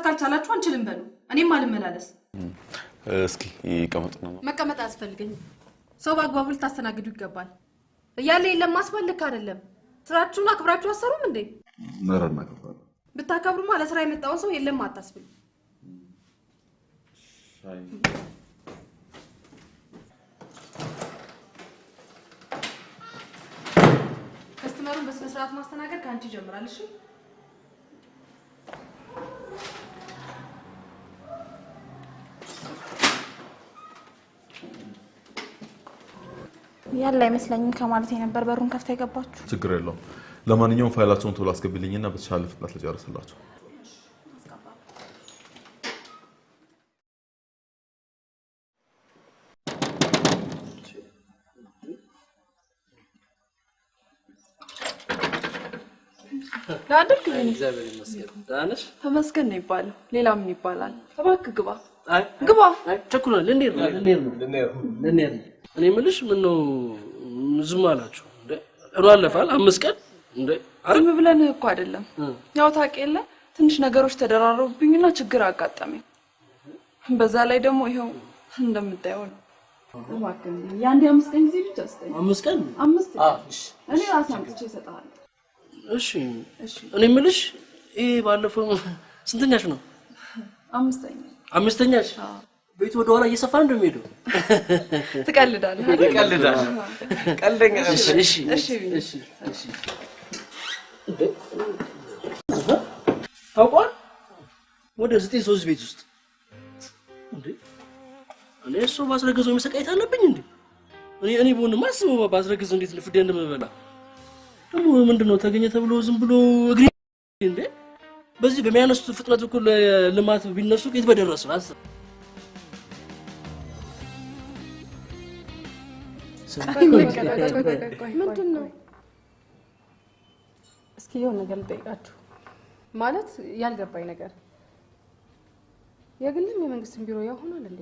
ካልቻላችሁ አንችልም በሉ እኔም አልመላለስ እስኪ ይቀመጥና መቀመጥ አያስፈልገኝም ሰው በአግባቡ ልታስተናግዱ ይገባል እያለ የለም ማስፈልክ አይደለም ስራችሁን አክብራችሁ አሰሩም እንዴ መረና ከፋለ ብታከብሩማ ለስራ የመጣው ሰው የለም አታስብሉ ሻይ ከስተመሩን በስነ ስርዓት ማስተናገድ ካንቺ ይጀምራል እሺ ያለ አይመስለኝም ከማለት የነበር በሩን ከፍታ ይገባችሁ ችግር የለውም ለማንኛውም ፋይላቸውን ቶሎ አስገብልኝና በተሻለ ፍጥነት ልጨርስላችሁ ዳድክ እግዚአብሔር ይመስገን ዳንሽ ተመስገን ነው ይባላል ሌላ ምን ይባላል ተባክ ግባ ግባ ቸኩላ ልንሄድ ነው እኔ ምልሽ ምን ነው ዝም አላችሁ እንዴ እሩ አለፋል 5 ቀን እንዴ አርም ብለን እኮ አይደለም ያው ታውቂያለ ትንሽ ነገሮች ተደራረቡብኝና ችግር አጋጠመኝ በዛ ላይ ደግሞ ይሄው እንደምታየው ነው ተባከኝ ያንዴ 5 ቀን ጊዜ ብቻ አስተኝ 5 ቀን 5 እኔ ራሴ አምጥቼ እሰጣለሁ እሺ እኔ ምልሽ ይሄ ባለፈው ስንተኛሽ ነው አምስተኛሽ ቤት ወደ ኋላ እየሰፋ እንደሚሄዱ ትቀልዳለህ ቀልደኛ እሺ ታውቋል ወደ 93 ቤት ውስጥ እንዴ እኔ እሱ ባስረገዘው የሚሰቃይት አለብኝ እንዴ እኔ ቦን ማስበው ባስረገዘው እንዴት ልፍዴ እንደምበላ ደግሞ ምንድነው ተገኘ ተብሎ ዝም ብሎ እግሪ እንዴ በዚህ በሚያነሱት ፍጥነት እኮ ለልማት ቢነሱ ከየት በደረሰ አስብ ምንድነው እስኪ የሆነ ነገር ልጠይቃችሁ ማለት ያልገባኝ ነገር የግልም የመንግስትን ቢሮ ያሆናል እንዴ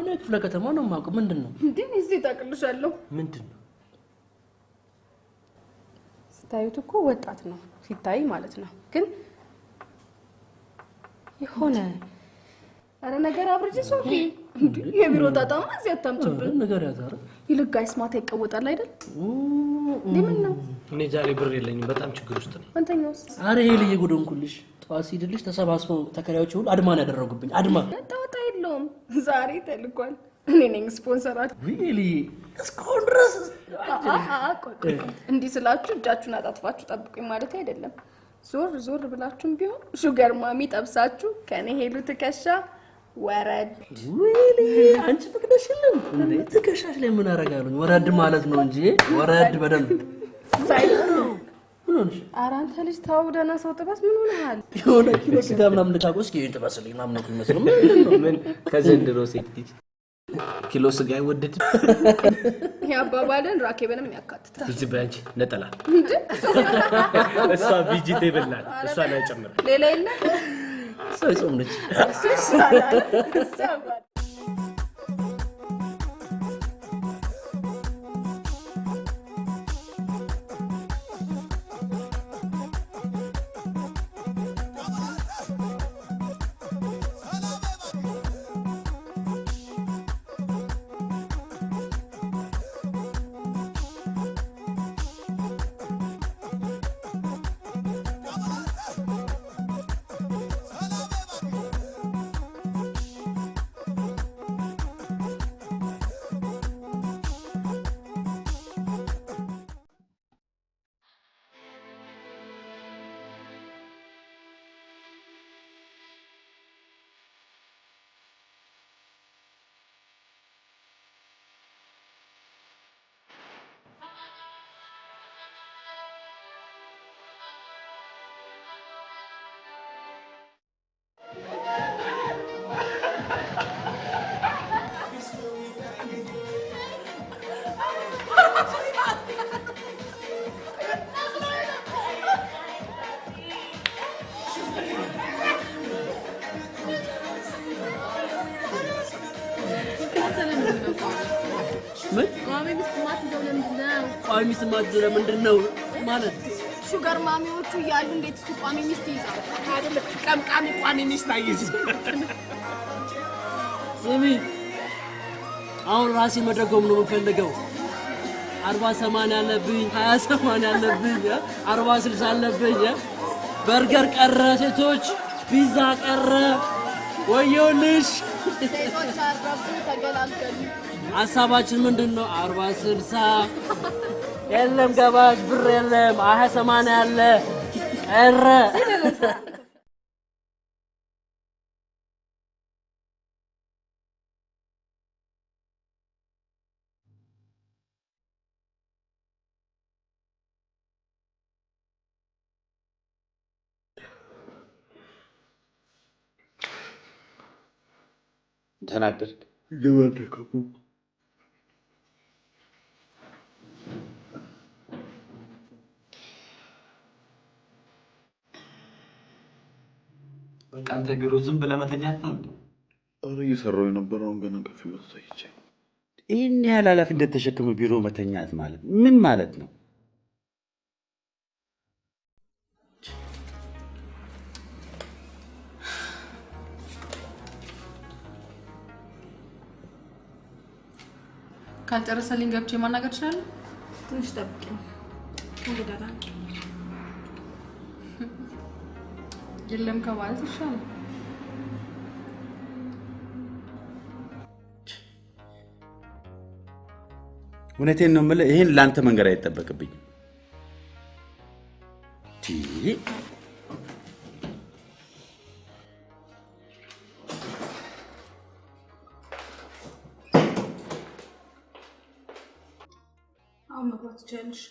እኔ ክፍለ ከተማ ነው ማውቅ ምንድነው እንዴ እዚህ ታቅልሻለሁ ምንድነው ስታዩት እኮ ወጣት ነው ሲታይ ማለት ነው ግን የሆነ አረ ነገር አብርጂ ሶፊ የቢሮ ጣጣማ እዚህ አታምጡብን ነገር ያዛረ ይልቅ ጋይስ ማታ ይቀወጣል አይደል ለምን ነው እኔ ዛሬ ብር የለኝም በጣም ችግር ውስጥ ነኝ አንተኛውስ አረ ይሄ ለየጎደንኩልሽ ጧት ሲድልሽ ተሰባስበው ተከራዮች ሁሉ አድማን ያደረጉብኝ አድማ ጣጣ የለውም ዛሬ ተልኳል እኔ ነኝ ስፖንሰራችሁ ሪሊ እስካሁን ድረስ እንዲህ ስላችሁ እጃችሁን አጣጥፋችሁ ጠብቁኝ ማለት አይደለም ዞር ብላችሁም ቢሆን ሹገር ማሚ ጠብሳችሁ ከኔ ሄሉ ትከሻ ወረድ ሪሊ አንቺ ፍቅደሽልን እንዴ ትከሻሽ ላይ ምን አረጋሉኝ ወረድ ማለት ነው እንጂ ወረድ በደንብ ሳይሆን ምን ሆነሽ አራንተ ልጅ ታውደና ሰው ጥበስ ምን ሆነሃል የሆነ ኪሎ ስጋ ምናምን ልታቆስ ይሄን ጥበስልኝ ምናምን ነው የሚመስለው ምንድነው ምን ከዘንድሮ ሴት ኪሎ ስጋ ይወደድ ያባባልን ራኬበንም ያካትታል እዚህ ባንቺ ነጠላ እሷ ቪጂቴብል ናት እሷ ላይ ጨምር ሌላ የለም ሰው ጾም ነች ቋሚ ስማት ለምንድነው ማለት ሹገር ማሚዎቹ ያሉ እንዴት እሱ ቋሚ ሚስት ይይዛል? አይደለ ቀምቃሚ ቋሚ ሚስት አይይዝ። ስሚ አሁን ራሴ መደጎም ነው የምፈልገው 40-80 አለብኝ 20-80 አለብኝ 40-60 አለብኝ በርገር ቀረ ሴቶች ፒዛ ቀረ ወዮልሽ ሴቶች አረፉ ተገላገሉ ሐሳባችን ምንድነው 40-60 የለም ገባሽ ብር የለም 20-80 አለ ቀረ ተናደድክ? ገባደከቡ በቃ አንተ ቢሮ ዝም ብለህ መተኛት ነው እንዴ? አረ እየሰራሁ የነበረውን ገና ከፊ ወጥቼ ይህን ያህል ኃላፊነት ተሸክመ ቢሮ መተኛት ማለት ምን ማለት ነው? ካልጨረሰልኝ ገብቼ ማናገር እችላለሁ? ትንሽ ጠብቂኝ። እንግዳራ የለም ከማለት ይሻላል። እውነቴን ነው የምልህ ይሄን ላንተ መንገር አይጠበቅብኝም። አሁን መግባት ትችያለሽ።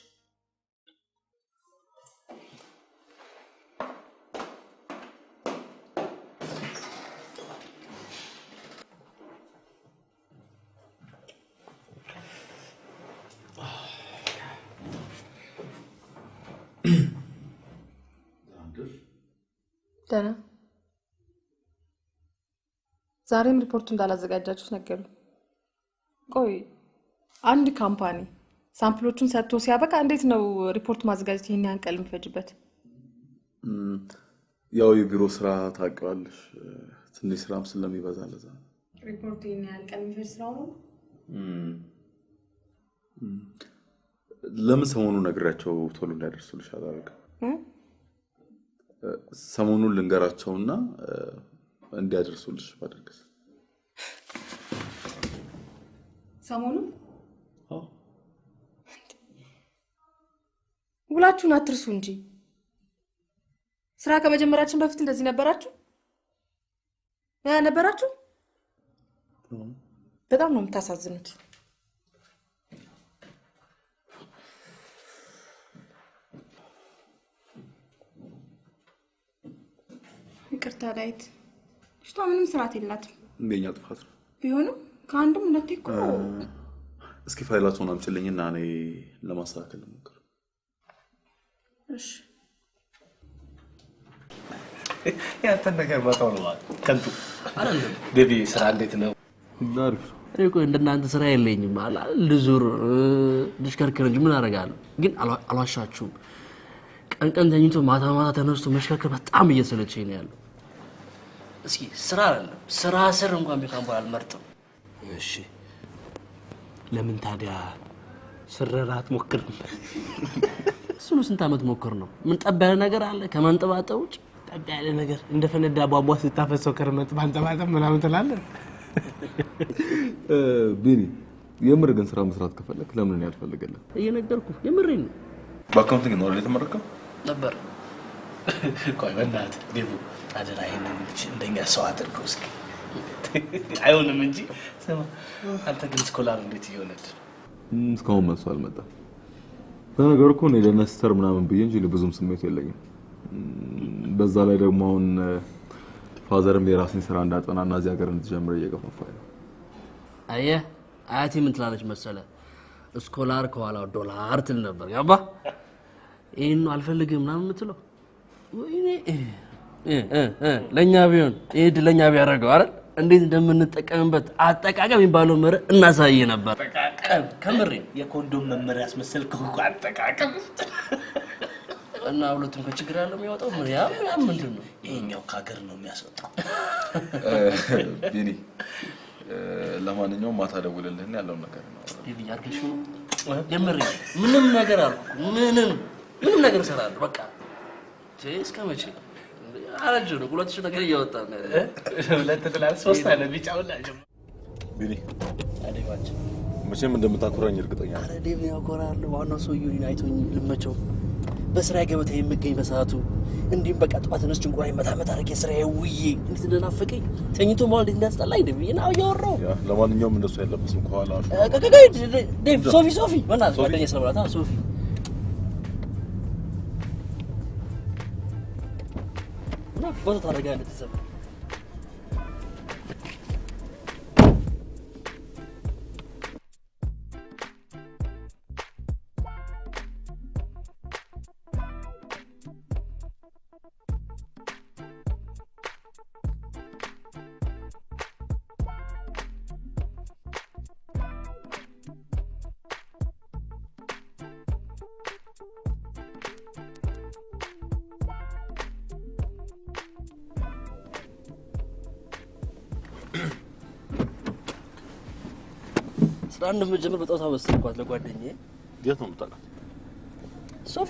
ደህና ዛሬም ሪፖርቱ እንዳላዘጋጃችሁት ነገሩ። ቆይ አንድ ካምፓኒ ሳምፕሎቹን ሰጥቶ ሲያበቃ እንዴት ነው ሪፖርት ማዘጋጀት ይሄን ያንቀል የሚፈጅበት? ያው የቢሮ ስራ ታውቂዋለሽ፣ ትንሽ ስራም ስለሚበዛ ለዛ ሪፖርት ይሄን ያንቀል የሚፈጅ ስራው ነው። ለምን ሰሞኑን ነግራቸው ቶሎ እንዳይደርሱልሽ አላደረግም? ሰሞኑን ልንገራቸውና እንዲያደርሱልሽ ባደርግስ? ሰሞኑን ውላችሁን አትርሱ እንጂ ስራ ከመጀመራችን በፊት እንደዚህ ነበራችሁ? ነበራችሁ? በጣም ነው የምታሳዝኑት። ይቅርታ ዳዊት፣ እሷ ምንም ስርዓት የላትም። እንደኛ ጥፋት ነው ቢሆንም ከአንድም ሁለቴ እኮ። እስኪ ፋይላቸውን አምጪልኝና እኔ ለማስተካከል ልሞክር። እሺ ያንተ ነገር መተው ነው ከንቱ አይደለም። ቤቢ ስራ እንዴት ነው? አሪፍ። እኔ እኮ እንደናንተ ስራ የለኝም አላል ልዙር ልሽከርከር እንጂ ምን አደርጋለሁ። ግን አልዋሻችሁም ቀን ተኝቶ ማታ ተነስቶ መሽከርከር በጣም እየሰለቸኝ ነው ያለው። እስኪ ስራ አይደለም ስራ ስር እንኳን ቢካም አልመርጥም። እሺ ለምን ታዲያ ስራራት ሞክር? እሱን ስንት አመት ሞክር ነው? ምን ጠብ ያለ ነገር አለ ከማንጠባጠብ ውጭ? ጠብ ያለ ነገር እንደፈነዳ ቧቧ ስታፈሰው ከርመት ማንጠባጠብ ምናምን ትላለህ። ቢኒ የምር ግን ስራ መስራት ከፈለክ ለምን ነው ያልፈልገለ? እየነገርኩ የምሬን ነው። በአካውንቲንግ ነው የተመረቀው ነበር። ቆይ በእናትህ ዴቡ አደራ ይሄንን ልጅ እንደኛ ሰው አድርገው እስኪ። አይሆንም እንጂ ስማ አንተ ግን ስኮላር እንዴት ይሆናል? እስካሁን መልሶ አልመጣም። በነገር እኮ ነው ለማስተር ምናምን ብዬ እንጂ ለብዙም ስሜት የለኝም። በዛ ላይ ደግሞ አሁን ፋዘርም የራስን ስራ እንዳጠናና እዚህ ሀገር እንድጀምር እየገፋፋኝ ነው። አየህ አያቴ ምን ትላለች መሰለ? ስኮላር ከኋላው ዶላር ትል ነበር። ያባ ይሄን አልፈልግም ምናምን የምትለው ወይኔ ለኛ ቢሆን ይሄ ለኛ ቢያደርገው አይደል እንዴት እንደምንጠቀምበት አጠቃቀም የሚባለው መረ እናሳየ ነበር። አጠቃቀም ከምሬ የኮንዶም መመሪያ ያስመሰልከው እኮ አጠቃቀም። እና ሁለቱም ከችግር ያለው የሚያወጣው ምን ያ ምንድነው? ይሄኛው ካገር ነው የሚያስወጣው። ቢኒ ለማንኛውም ማታ ደውልልህና ያለው ነገር ነው። ቢኒ አርገሽ ነው የምር ምንም ነገር አልኩ ምንም ነገር ሰራለሁ በቃ እስከመቼ አረጀ ነው ሁለቱ ነገር እያወጣ ነው ሁለት ትላል ሶስት አለ ቢጫውላ ጀም ቢኒ አዴባች መቼም እንደምታኩራኝ እርግጠኛ ነኝ። አረ ዴቭ ያኮራል ዋናው ሰውዬው አይቶኝ ልመቸው በስራ ገበታ የምገኝ በሰዓቱ እንዲም በቃ ጠዋት ተነስቼ እንቁራይ መታመት አርቄ ስራዬ ውዬ እንዴት እንደናፈቀኝ ተኝቶ ማለት እንዳስጠላኝ ዴቭ እና ያወራው ለማንኛውም እንደሱ ያለበስም ከኋላ ዴቭ ሶፊ በእናትህ ጓደኛዬ ስለበላታ ሶፊ ቦታ ታደርጋለህ ተሰብ ስራን መጀመር በጣም ታወስልኳት ለጓደኛዬ የት ነው የምታውቃት? ሶፊ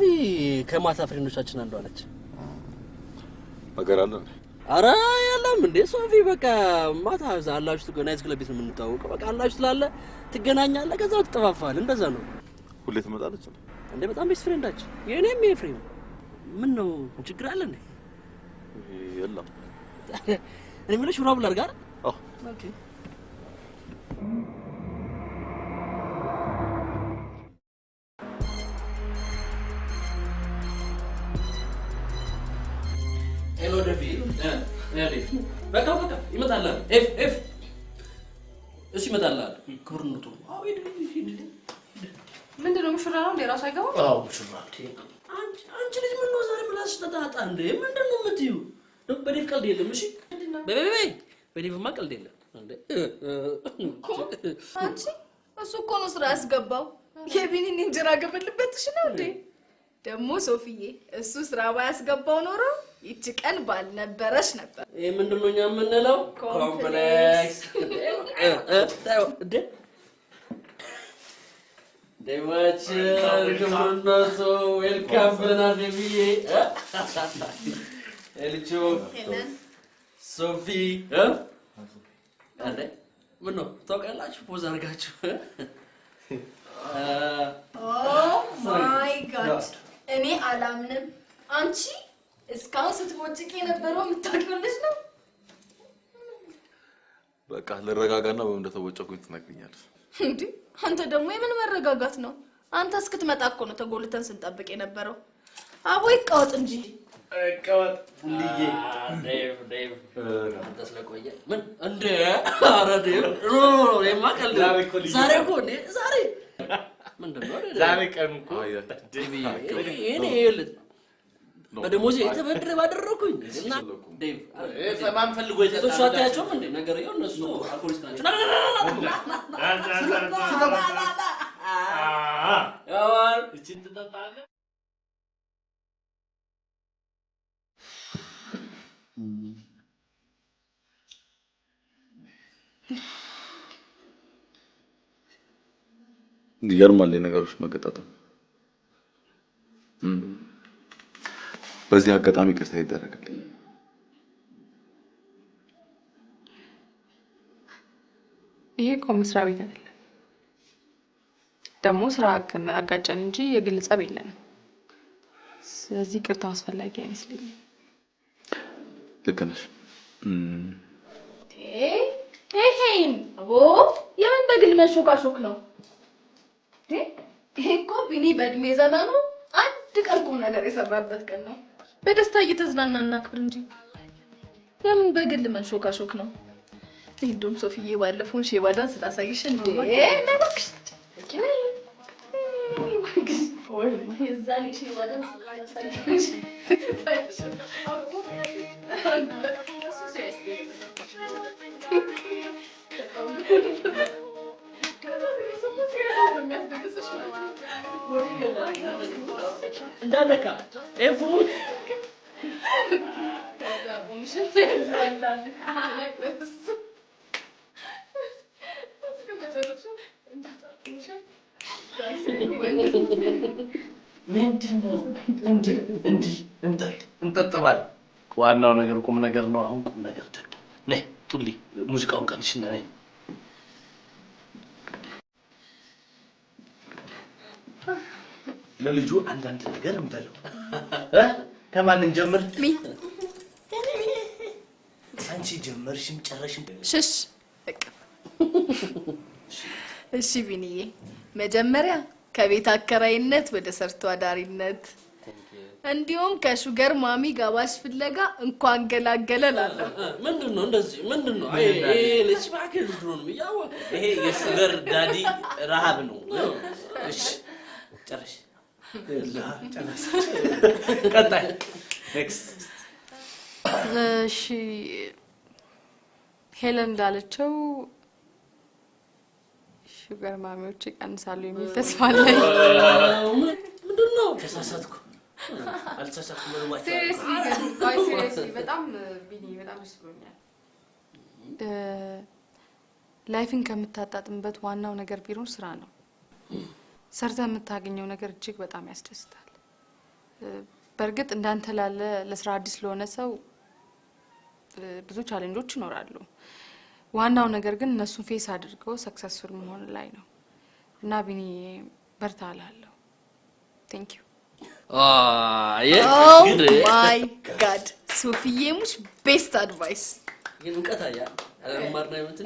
ከማታ ፍሬንዶቻችን አንዷ ነች። ነገር አለ እንዴ? አረ ያለም እንዴ ሶፊ በቃ ማታ አላችሁ ናይት ክለብ ቤት ነው የምንታወቀው። በቃ አላችሁ ትላለህ ትገናኛለህ ከዛው ትጠፋፋለህ እንደዛ ነው። ሁሌ ትመጣለች እንዴ በጣም ቤስት ፍሬንዳችን የኔም የፍሬም ምን ነው ችግር አለ እንዴ? የለም እኔ ምንሽ ሹራብ ላርጋ አይደል? አዎ ኦኬ ሄሎ ዴቪድ በቃ ይመጣል ኤፍ እሺ ይመጣል ክብርነቱ ምንድነው ሙሽራ ነው እንደ ራሱ አይገባም? አዎ ሙሽራ አንቺ ልጅ ምን ነው ዛሬ ምላስ ተጣጣ እንዴ ምንድነው የምትዩ? በዴቭ ቀልድ የለም እሺ በዴቭማ ቀልድ የለም እንዴ አንቺ እሱ እኮ ነው ስራ ያስገባው የቢኒን እንጀራ ገበልበትሽ ነው እንዴ ደግሞ ሶፊዬ እሱ ስራ ባያስገባው ኖሮ ይቺ ቀን ባልነበረሽ ነበር። ይሄ ምንድነው እኛ የምንለው ኮምፕሌክስ ደማች ከመናሶ ዌልካም ብለናል ቢዬ ኤልቾ ሶፊ አንዴ ምን ነው ታውቃላችሁ ፖዝ አድርጋችሁ ኦ ማይ ጋድ እኔ አላምንም አንቺ እስካሁን ስትቦጭቂ የነበረው የምታውቂው ልጅ ነው። በቃ ልረጋጋና በምን እንደተቦጨኩኝ ትነግሪኛለሽ። እንዴ አንተ ደግሞ የምን መረጋጋት ነው? አንተ እስክትመጣ እኮ ነው ተጎልተን ስንጠብቅ የነበረው። አቦ ይቀወጥ እንጂ ቀወጥ ልዬ ዴቭ ተስለቆየ ምን እንዴ አረ ዴቭ የማቀል ዛሬ እኮ እንዴ ዛሬ ምንድነው ዛሬ ቀን እኮ ዴቭ እኔ ይልት በደሞዜ የተበደረ ባደረኩኝ እና ዴቭ ሰማም ፈልጎ የተሻታቸው እንዴ ነገር ይሁን እነሱ አልኮሊስት ናቸው ያዋል እቺ ተጣጣለ ይገርማል ነገሮች መገጣጠም። በዚህ አጋጣሚ ቅርታ ይደረግልኝ። ይሄ እኮ መስሪያ ቤት አይደለም። ደግሞ ስራ አጋጨን እንጂ የግል ጸብ የለንም። ስለዚህ ቅርታ አስፈላጊ አይመስለኝም። ልክ ነሽ። ይሄን አቦ የምን በግል መሾካሾክ ነው? ይሄ እኮ ቢኒ በእድሜ ዘመኑ አንድ ቀን ቁም ነገር የሰራበት ቀን ነው። በደስታ እየተዝናናና ክብር እንጂ የምን በግል መሾካሾክ ነው? እንደውም ሶፊዬ ባለፈውን ሼባዳን ስላሳይሽ እንዴ ለባክሽ የዛኔ ሼባዳን ስላሳይሽ እንዳለካ ኤፉ እንጠጥባል። ዋናው ነገር ቁም ነገር ነው። አሁን ቁም ነገር ደግሞ ነይ ጡሊ ሙዚቃውን ቀንሽና ነይ። ለልጁ አንዳንድ ነገር እንበለው። ከማን እንጀምር? አንቺ ጀመርሽም ጨረሽም ሽሽ በቃ እሺ ቢኒዬ፣ መጀመሪያ ከቤት አከራይነት ወደ ሰርቶ አዳሪነት እንዲሁም ከሹገር ማሚ ጋባሽ ፍለጋ እንኳን ገላገለ እላለሁ። ምንድነው እንደዚህ? ምንድነው? ይሄ ልጅ ባከል ነው ያው ይሄ የሹገር ዳዲ ረሃብ ነው። እሺ ጨርሽ ጨርሽ ቀጣይ ኔክስት። እሺ ሄለን እንዳለችው ሹገር ማሚዎች ይቀንሳሉ የሚል ተስፋ አለኝ። ምንድነው? ተሳሳትኩ አልተሳሳትኩም ነው ሲሪየስሊ በጣም ቢኒ በጣም ደስ ብሎኛል። ላይፍን ከምታጣጥምበት ዋናው ነገር ቢሆን ስራ ነው። ሰርተህ የምታገኘው ነገር እጅግ በጣም ያስደስታል። በእርግጥ እንዳንተ ላለ ለስራ አዲስ ለሆነ ሰው ብዙ ቻሌንጆች ይኖራሉ። ዋናው ነገር ግን እነሱን ፌስ አድርገው ሰክሰስፉል መሆን ላይ ነው እና ቢኒ በርታ እላለሁ። ቴንክ ዩ። ኦ ማይ ጋድ ሶፊዬ ሙሽ ቤስት አድቫይስ ይንቀታያ ማርና እንትን።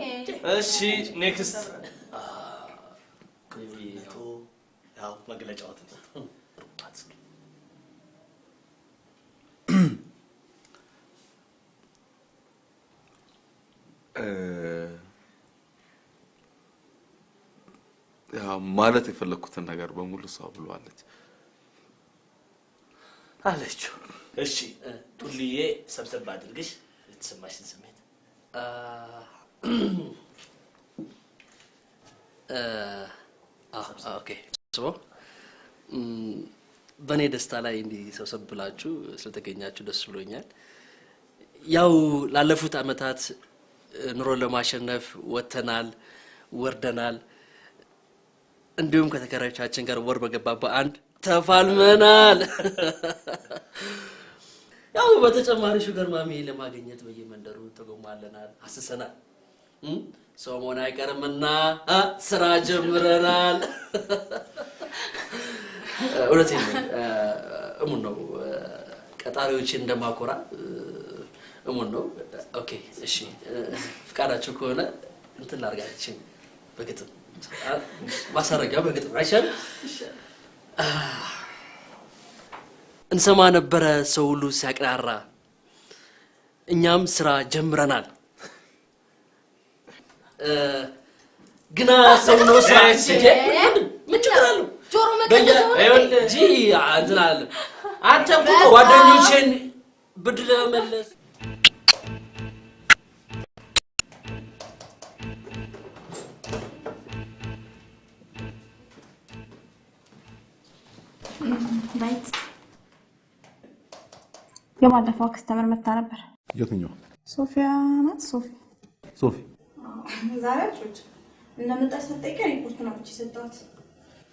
እሺ ኔክስት። ከቪቶ ያው መግለጫው ተሰጥቶ ማለት የፈለኩትን ነገር በሙሉ ሰው ብሏለች አለችው። እሺ ጡልዬ ሰብሰብ አድርግሽ የተሰማሽን ስሜት ኦኬ ሶ በኔ ደስታ ላይ እንዲህ ሰብሰብ ብላችሁ ስለተገኛችሁ ደስ ብሎኛል። ያው ላለፉት አመታት ኑሮ ለማሸነፍ ወተናል ወርደናል እንዲሁም ከተከራዮቻችን ጋር ወር በገባ በአንድ ተፋልመናል። ያው በተጨማሪ ሹገር ማሚ ለማግኘት በየመንደሩ ተጎማለናል አስሰናል። ሰሞን አይቀርምና ስራ ጀምረናል። እውነቴን ነው እሙን ነው ቀጣሪዎችን እንደማኮራ እሙን ነው። ኦኬ እሺ ፍቃዳችሁ ከሆነ እንትን ላርጋችን በግጥም ማሳረጊያ በግጥም አይሻልም? እንሰማ ነበረ ሰው ሁሉ ሲያቅራራ እኛም ስራ ጀምረናል። ግና ሰው ነው ስራ ምን ችግራለሁ? ጆሮ መቀነው እንጂ እንትን አለ አንተ ጓደኞቼን ብድር ለመመለስ ራይት የማለፈው ከስተመር መጣ ነበር። የትኛው? ሶፊያ ናት። ሶፊ ዛሬ አጭች እንደመጣች ስትጠይቅ ሪፖርት ነው ብቻ ሰጣት።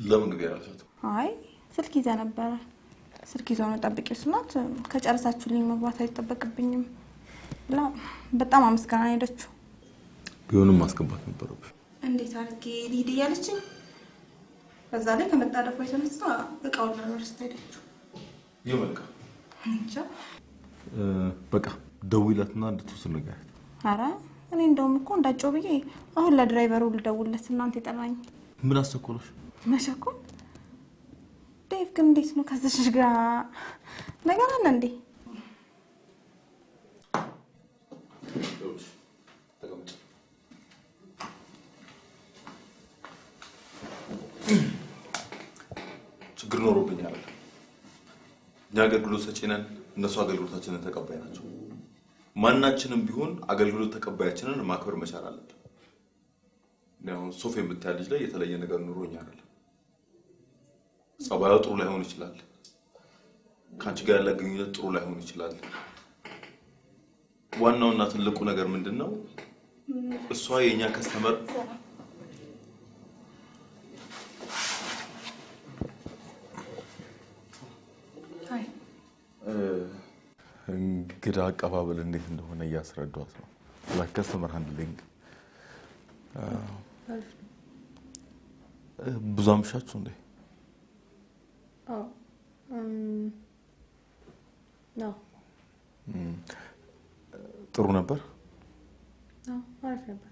ለምን ነገር ያልሻት? አይ ስልክ ይዛ ነበር። ስልክ ይዘው ነው ጠብቂው ስላት ከጨረሳችሁልኝ መግባት አይጠበቅብኝም ብላ በጣም አመስጋና ሄደችው። ቢሆንም ማስገባት ነበረብሽ። እንዴት አድርጌ ልሂድ እያለችኝ ከዛ ላይ ከመጣደፏ የተነሳ እቃውን ለረስታ ሄደችው። ይመልካ እንጃ በቃ ደውይላትና እንድትወስድ ንገሪያት። ኧረ እኔ እንደውም እኮ እንዳጨው ብዬ አሁን ለድራይቨሩ ልደውልለት እናንተ የጠራኝ። ምን አስቸኮለሽ? መሸኮል ዴቭ ግን እንዴት ነው ከዚህ ጋር ነገር አለ እንዴ? ችግር ኖሮብኛል። እኛ አገልግሎት ሰጪ ነን፣ እነሱ አገልግሎታችንን ተቀባይ ናቸው። ማናችንም ቢሆን አገልግሎት ተቀባያችንን ማክበር መቻል አለብን። ነው ሶፊ የምትያል ልጅ ላይ የተለየ ነገር ኑሮኛ አይደለም። ጸባዩ ጥሩ ላይሆን ይችላል፣ ካንቺ ጋር ያለ ግንኙነት ጥሩ ላይሆን ይችላል። ዋናውና ትልቁ ነገር ምንድነው? እሷ የኛ ከስተመር እንግዳ አቀባበል እንዴት እንደሆነ እያስረዳኋት ነው። like customer handling ብዙ አምሻችሁ እንዴ? ነው ጥሩ ነበር? አሪፍ ነበር።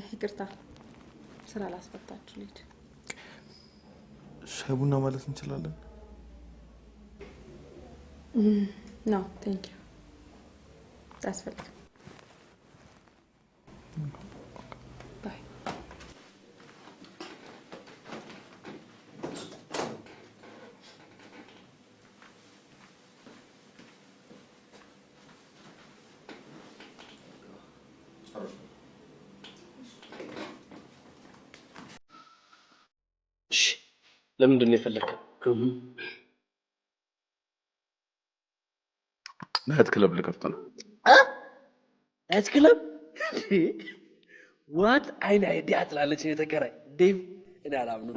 ይቅርታ ስራ ላስፈታችሁ ልጅ ሻይ ቡና ማለት እንችላለን? No, thank you. That's fine. Bye. ለምንድን ነው የፈለከው? ናይት ክለብ ልከፍት ነው። ናይት ክለብ? ዋት አይን አይዲያ ትላለች የተከራይ ዴቭ። እኔ አላምነው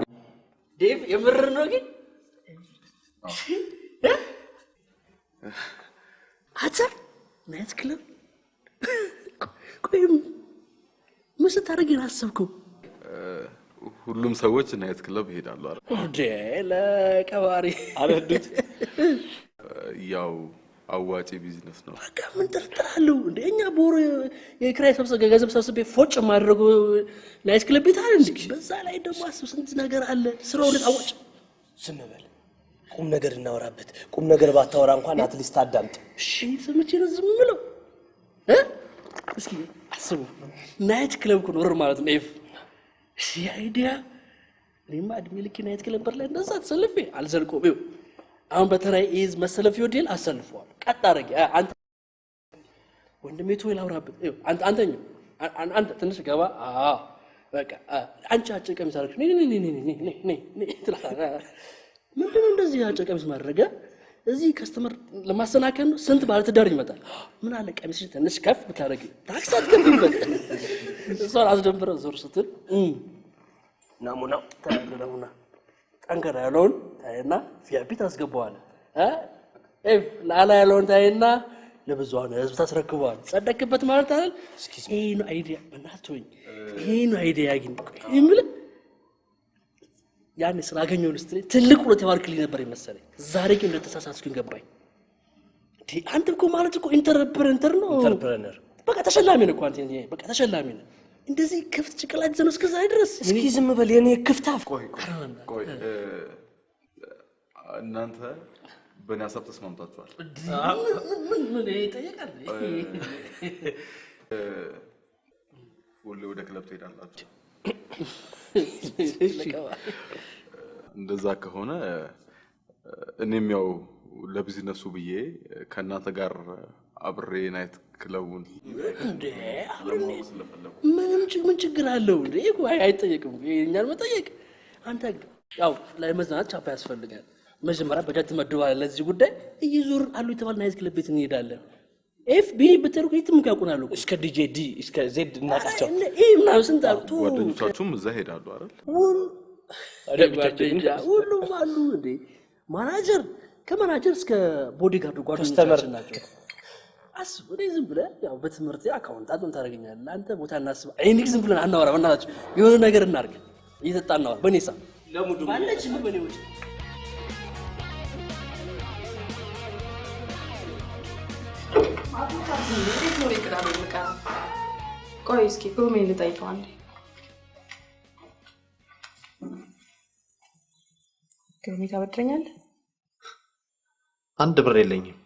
ዴቭ፣ የምር ነው ግን? አታ ናይት ክለብ? ቆይ ምን ስታደርግ አሰብከው? ሁሉም ሰዎች ናይት ክለብ ይሄዳሉ አይደል? እንዴ ለቀባሪ አረዱት። ያው አዋጪ ቢዝነስ ነው። በቃ ምን ተርታለሁ እንዴ? እኛ ቦር የክራይ ገንዘብ ሰብስቤ ፎጭ ማድረግ ናይት ክለብ ቤት አይደል እንዴ? በዛ ላይ ደግሞ አስብ ስንት ነገር አለ። ስራው ለታወጭ ስንበል ቁም ነገር እናወራበት። ቁም ነገር ባታወራ እንኳን አትሊስት አዳምጥ። እሺ ስምቼ ነው ዝም ብለው እስኪ አስቡ። ናይት ክለብ እኮ ኖር ማለት ነው። እሺ አይዲያ እኔማ እድሜ ልክ ናይት ክለብ ላይ እንደዛ ተሰልፌ አልዘልቆም። ይኸው አሁን በተራይ ኢዝ መሰለፍ ይወዴል አሰልፈዋል። ቀጥ አረጋ አንተ ወንድሜ ቶይ ላውራበት። ይኸው አንተ ትንሽ ገባ። በቃ አንቺ አጨቀም ሳርክ ነይ ትላላ። ምንድነው እንደዚህ አጨቀም ማድረግ? እዚህ ከስተመር ለማሰናከል ነው። ስንት ባለ ትዳር ይመጣል። ምን አለ ቀሚስሽ ትንሽ ከፍ ብታረጊ ታክስ አትከፍይበት። እሷን አስደንብረው ዞር ስትል ናሙናው ታደረውና ጠንከር ያለውን ታይና ፊያፒ ታስገባዋለህ። ላላ ያለውን ታይና ለብዙሃን ህዝብ ታስረክበዋለህ። ጸደቅበት ማለት አይደል? ይሄ ነው አይዲያ። በእናትህ ይሄ ነው አይዲያ ግን ይምል ያን ስላገኘው ልስትሪ ትልቅ ውለት ያዋርክልኝ ነበር የመሰለኝ። ዛሬ ግን እንደተሳሳትኩኝ ገባኝ። አንተ እኮ ማለት እኮ ኢንተርፕረነር ነው። ኢንተርፕረነር በቃ ተሸላሚ ነው እኮ አንተ። በቃ ተሸላሚ ነው። እንደዚህ ክፍት ጭቅላት ዘነስ እስከዛ ድረስ እስኪ ዝም በል የኔ ክፍታፍ። ቆይ እናንተ በእኔ ሀሳብ ተስማምታችኋል? ምን ይጠየቃል? ሁሌ ወደ ክለብ ትሄዳላችሁ? እንደዛ ከሆነ እኔም ያው ለቢዝነሱ ብዬ ከእናንተ ጋር አብሬ ናይት ክለቡን እንዴ ምን ችግር አለው እንዴ? አይጠየቅም የእኛን መጠየቅ። አንተ ያው ለመዝናናት ቻፓ ያስፈልጋል። መጀመሪያ በጀት መድባለ ለዚህ ጉዳይ እየዞር አሉ የተባለ ናይት ክለብ ቤት እንሄዳለን። ኤፍቢ በተርኩ ይትም ካቁናሉ እስከ ዲጄ ዲ እስከ ዜድ እናቃቸው ምናምን ስንት አውጡ ጓደኞቻችሁም እዛ ሄዳሉ አይደል? ሁሉም አሉ እንዴ። ማናጀር ከማናጀር እስከ ቦዲጋርድ ጓደኞቻችን ናቸው። አስብ ዝም ብለህ ያው በትምህርት አካውንታንት ምን ታደርገኛለህ አንተ? ቦታ እናስብ። አይኔ ዝም ብለን አናወራ። በእናታችሁ የሆነ ነገር እናድርግ። እየተጣ እናወራ። በኔሳ ለሙዱ ባለች ምን በኔ ወጭ ቆይ እስኪ ፕሮሜን ልጠይቀው አንዴ። ግሩሜ ታበድረኛለህ? አንድ ብር የለኝም።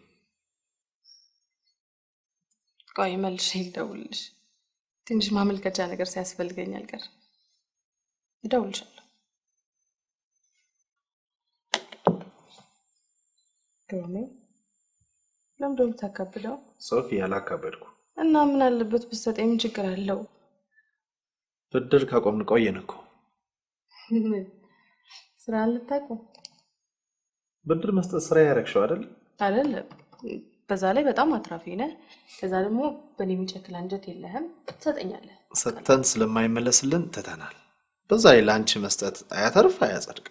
ቆይ መልሼ ልደውልልሽ። ትንሽ ማመልከቻ ነገር ሲያስፈልገኝ አልቀር እደውልልሻለሁ። ግሩሜ ለምን ደም ታካብደው? ሶፊ ያላካበድኩ እና ምን አለበት ብትሰጠኝ? ምን ችግር አለው? ብድር ካቆምን ቆየን እኮ። ስራ ልታቁ ብድር መስጠት ስራ ያረክሽው አይደል? አይደለም። በዛ ላይ በጣም አትራፊ ነህ። ከዛ ደግሞ በኔ የሚጨክል አንጀት የለህም። ትሰጠኛለህ። ሰተን ስለማይመለስልን ተተናል። በዛ ላይ ላንቺ መስጠት አያተርፍ አያጸድቅ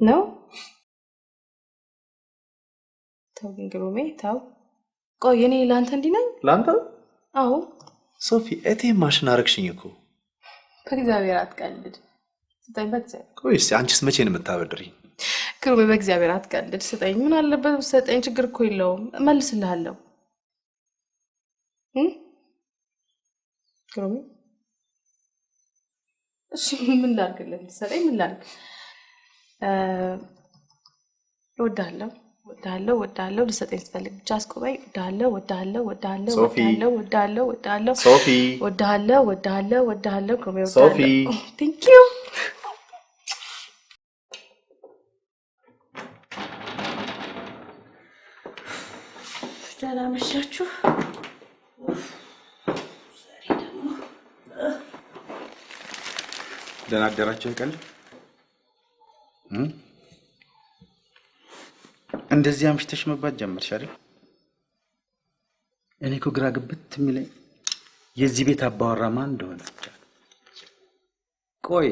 ነው። ተው ግን ግሩሜ ተው። ቆይ እኔ ላንተ እንዲህ ነኝ? ላንተ? አዎ። ሶፊ እቴ ማሽን አረክሽኝ እኮ። በእግዚአብሔር አትቀልድ። ስጠኝ በእግዚአብሔር። ቆይ እስኪ አንቺስ መቼ ነው የምታበድሪኝ? ግሩሜ በእግዚአብሔር አትቀልድ። ስጠኝ። ምን አለበት ስጠኝ፣ ችግር እኮ የለውም። እመልስልሃለሁ። ግሩሜ እሺ ምን ላድርግልህ? ስጠኝ። ምን ላድርግ? እወድሃለሁ ወዳለው ወዳለው ልሰጠኝ ስትፈልግ ብቻ አስቆመኝ። ወዳለው ወዳለው ወዳለው ወዳለው ወዳለው ወዳለው ሶፊ ወዳለው ወዳለው ወዳለው ግሩሜ ሶፊ ቴንክ ዩ ደህና መሻችሁ። ደህና አደራችሁ አይቀል እንደዚህ አምሽተሽ መባት ጀመርሽ አይደል? እኔ እኮ ግራ ግብት የሚለኝ የዚህ ቤት አባወራ ማን እንደሆነ ብቻ። ቆይ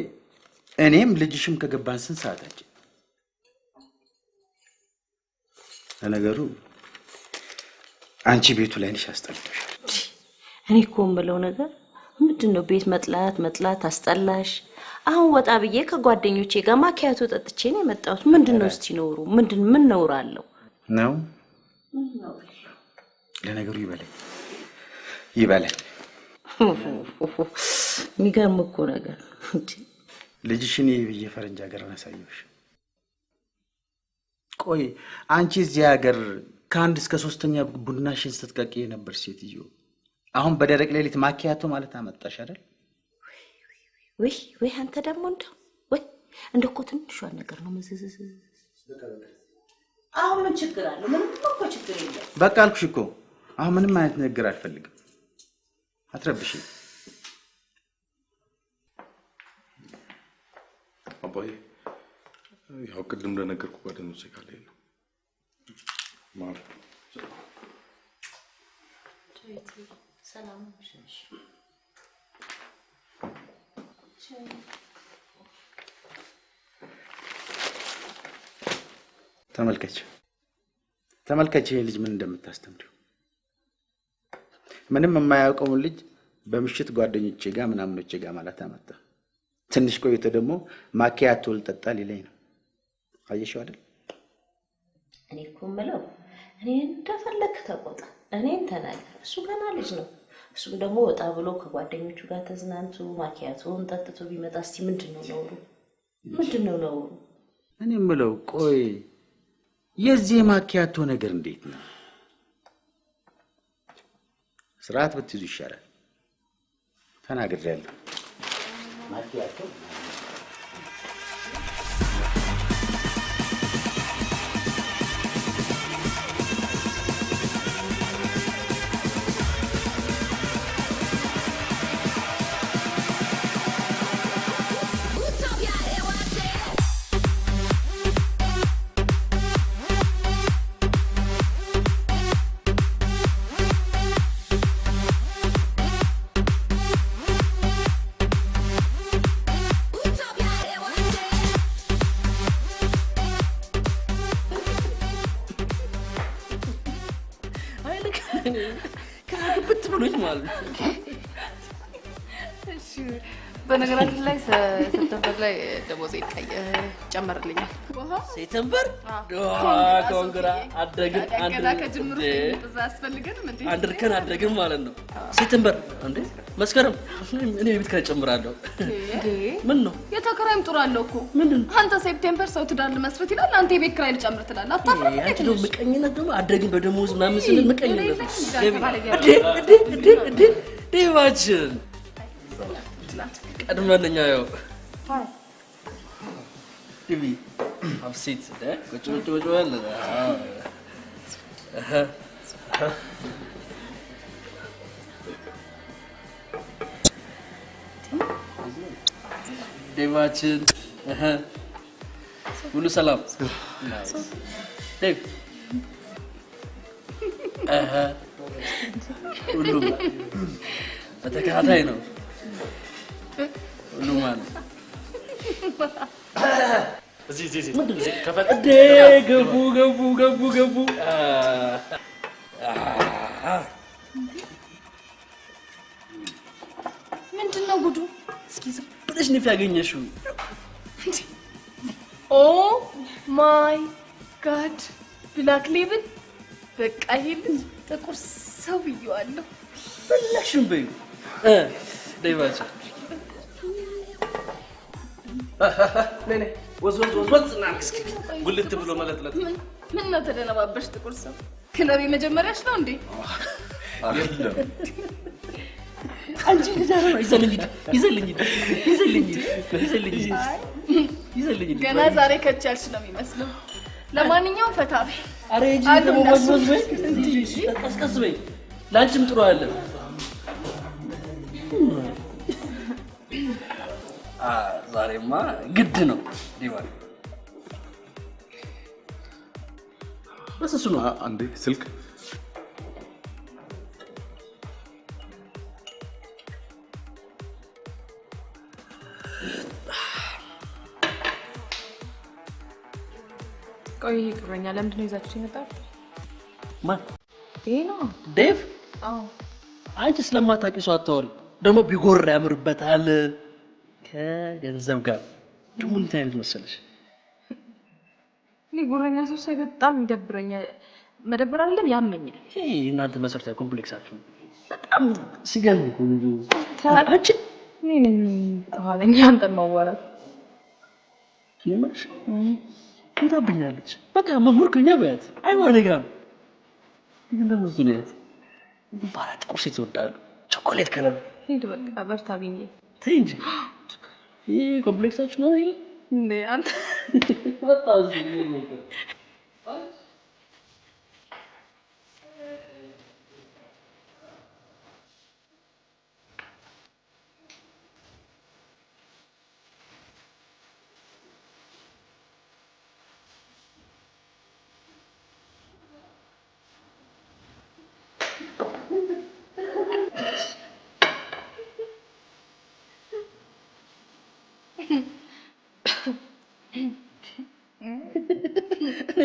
እኔም ልጅሽም ከገባን ስንት ሰዓታችን? ለነገሩ አንቺ ቤቱ ላይ ነሽ አስጠልቶሻል። እኔ እኮ የምለው ነገር ምንድነው ቤት መጥላት አስጠላሽ? አሁን ወጣ ብዬ ከጓደኞቼ ጋር ማኪያቶ ጠጥቼ ነው የመጣሁት። ምንድነው እስቲ ኖሩ? ምን ነውር አለው ነው? ለነገሩ ይበለኝ። የሚገርም እኮ ነገር ልጅሽን ይብዬ ፈረንጅ ሀገር አሳየሁሽ። ቆይ አንቺ እዚህ ሀገር ከአንድ እስከ 3ኛ ቡናሽን ስትቀቂ የነበር ሴትዮ አሁን በደረቅ ሌሊት ማኪያቶ ማለት አመጣሽ አይደል? ወይ አንተ ደግሞ እንደኮ ትንሿ ነገር ነው መዘዘዘ። አሁን ምን ችግር አለው? ምንም እኮ ችግር የለም። በቃ አልኩሽ እኮ አሁን ምንም አይነት ነገር አልፈልግም። አትረብሽኝ። አባዬ ያው ቅድም እንደነገርኩ ጓደኞቼ ጋር ላይ ነው ማለት ሰላም ነሽ? ተመልከች ይሄ ልጅ ምን እንደምታስተምሪው። ምንም የማያውቀውን ልጅ በምሽት ጓደኞቼ ጋር ምናምኖቼ ጋር ማለት አመጣ። ትንሽ ቆይቶ ደግሞ ማኪያቶ ልጠጣ ሊለኝ ነው። አየሽው አይደል? እኔ እኮ የምለው እኔ እንደፈለክ ተቆጣ፣ እኔን ተናገር። እሱ ገና ልጅ ነው። እሱም ደግሞ ወጣ ብሎ ከጓደኞቹ ጋር ተዝናንቱ ማኪያቶን ጠጥቶ ቢመጣ እስቲ ምንድነው ነውሩ? እኔ የምለው ቆይ የዚህ ማኪያቶ ነገር እንዴት ነው? ስርዓት ብትይዙ ይሻላል። ተናግሬያለሁ። ማኪያቶ ከግብት ብሎኝ ማለት እሺ በነገራችን ላይ ሰፕተምበር ላይ ደሞዜ ይጨመርልኛል። ሴፕቴምበር ኮንግራ አደግን አንድ እርከን አደግን ማለት ነው። ሴፕቴምበር እንዴ መስከረም እኔ ቤት ካለ ጨምራለሁ። ምን ነው የተከራይም ጥሩ አለው እኮ አንተ ሴፕቴምበር ሰው ትዳር ልመስረት ይላል፣ አንተ የቤት ኪራይ ልጨምር ትላለህ። አታፍርም? አንቺ ደግሞ ምቀኝነት ደግሞ አደግን በደሞዝ ምናምን ስንል ምቀኝነት ዴቫችን ቀድመንኛ ያው ቲቪ አብሲት ቁጭ ወለ ዴቫችን ሁሉ ሰላም ዴቭ ሁሉም በተከታታይ ነው ሁሉም ማለት እዚህ ምንድን ነው ከፈት ገቡ ምንድነው ጉዱ? እስኪ ዝም ብለሽ ነው ያገኘሽው? ኦ ማይ ጋድ ብላክ ሌብል በቃ ይሄ ልጅ ጥቁር ሰው ብየዋለሁ። በላሽም በይ ዴቫቻ ነኔ ወዝ እናንክስኪ ጉልት ብሎ መለጥለጥ ምን ነው ተደነባበሽ? ጥቁር ሰው ክለብ የመጀመሪያሽ ነው እንዴ? አይደለም አንቺ ልጅ ይዘልኝ ገና ዛሬ ከቻልሽ ነው የሚመስለው። ለማንኛውም ፈታ በይ። አረ እጂ ደግሞ ወዝ በይ ቀስቀስ በይ ላንቺም ጥሩ አይደለም። ዛሬማ ግድ ነው ዲዋን በስሱ ነው አንዴ ስልክ ቆይ ይቅርበኛ ለምንድን ነው ይዛችሁ የመጣው? ማን ይሄ ነው ዴቭ? አዎ አንቺ ስለማታውቂ ሰው አታወሪ። ደግሞ ቢጎር ያምርበታል ከገንዘብ ጋር ደግሞ እንትን አይነት መሰለሽ። እኔ ጉረኛ ሰው ሳይ በጣም ይደብረኛል። መደብር አይደለም ያመኛል። ይሄ እናንተ መሰረታዊ ኮምፕሌክሳችሁ በጣም ሲገርም ሁሉ አንቺ እኔ ተዋለኝ አንተን ማዋራት ይመሽ ትታብኛለች። በቃ መሙርከኛ በያት አይዋኔ ጋር ግን ደግሞ ዝኔት ባራት ቁርስ ይወዳሉ ቸኮሌት ከለር ሂድ በቃ በርታ ቢኝ ተይ እንጂ ይሄ ኮምፕሌክሳችሁ ነው ይሄ እንዴ አንተ በጣም ዝኔት ነው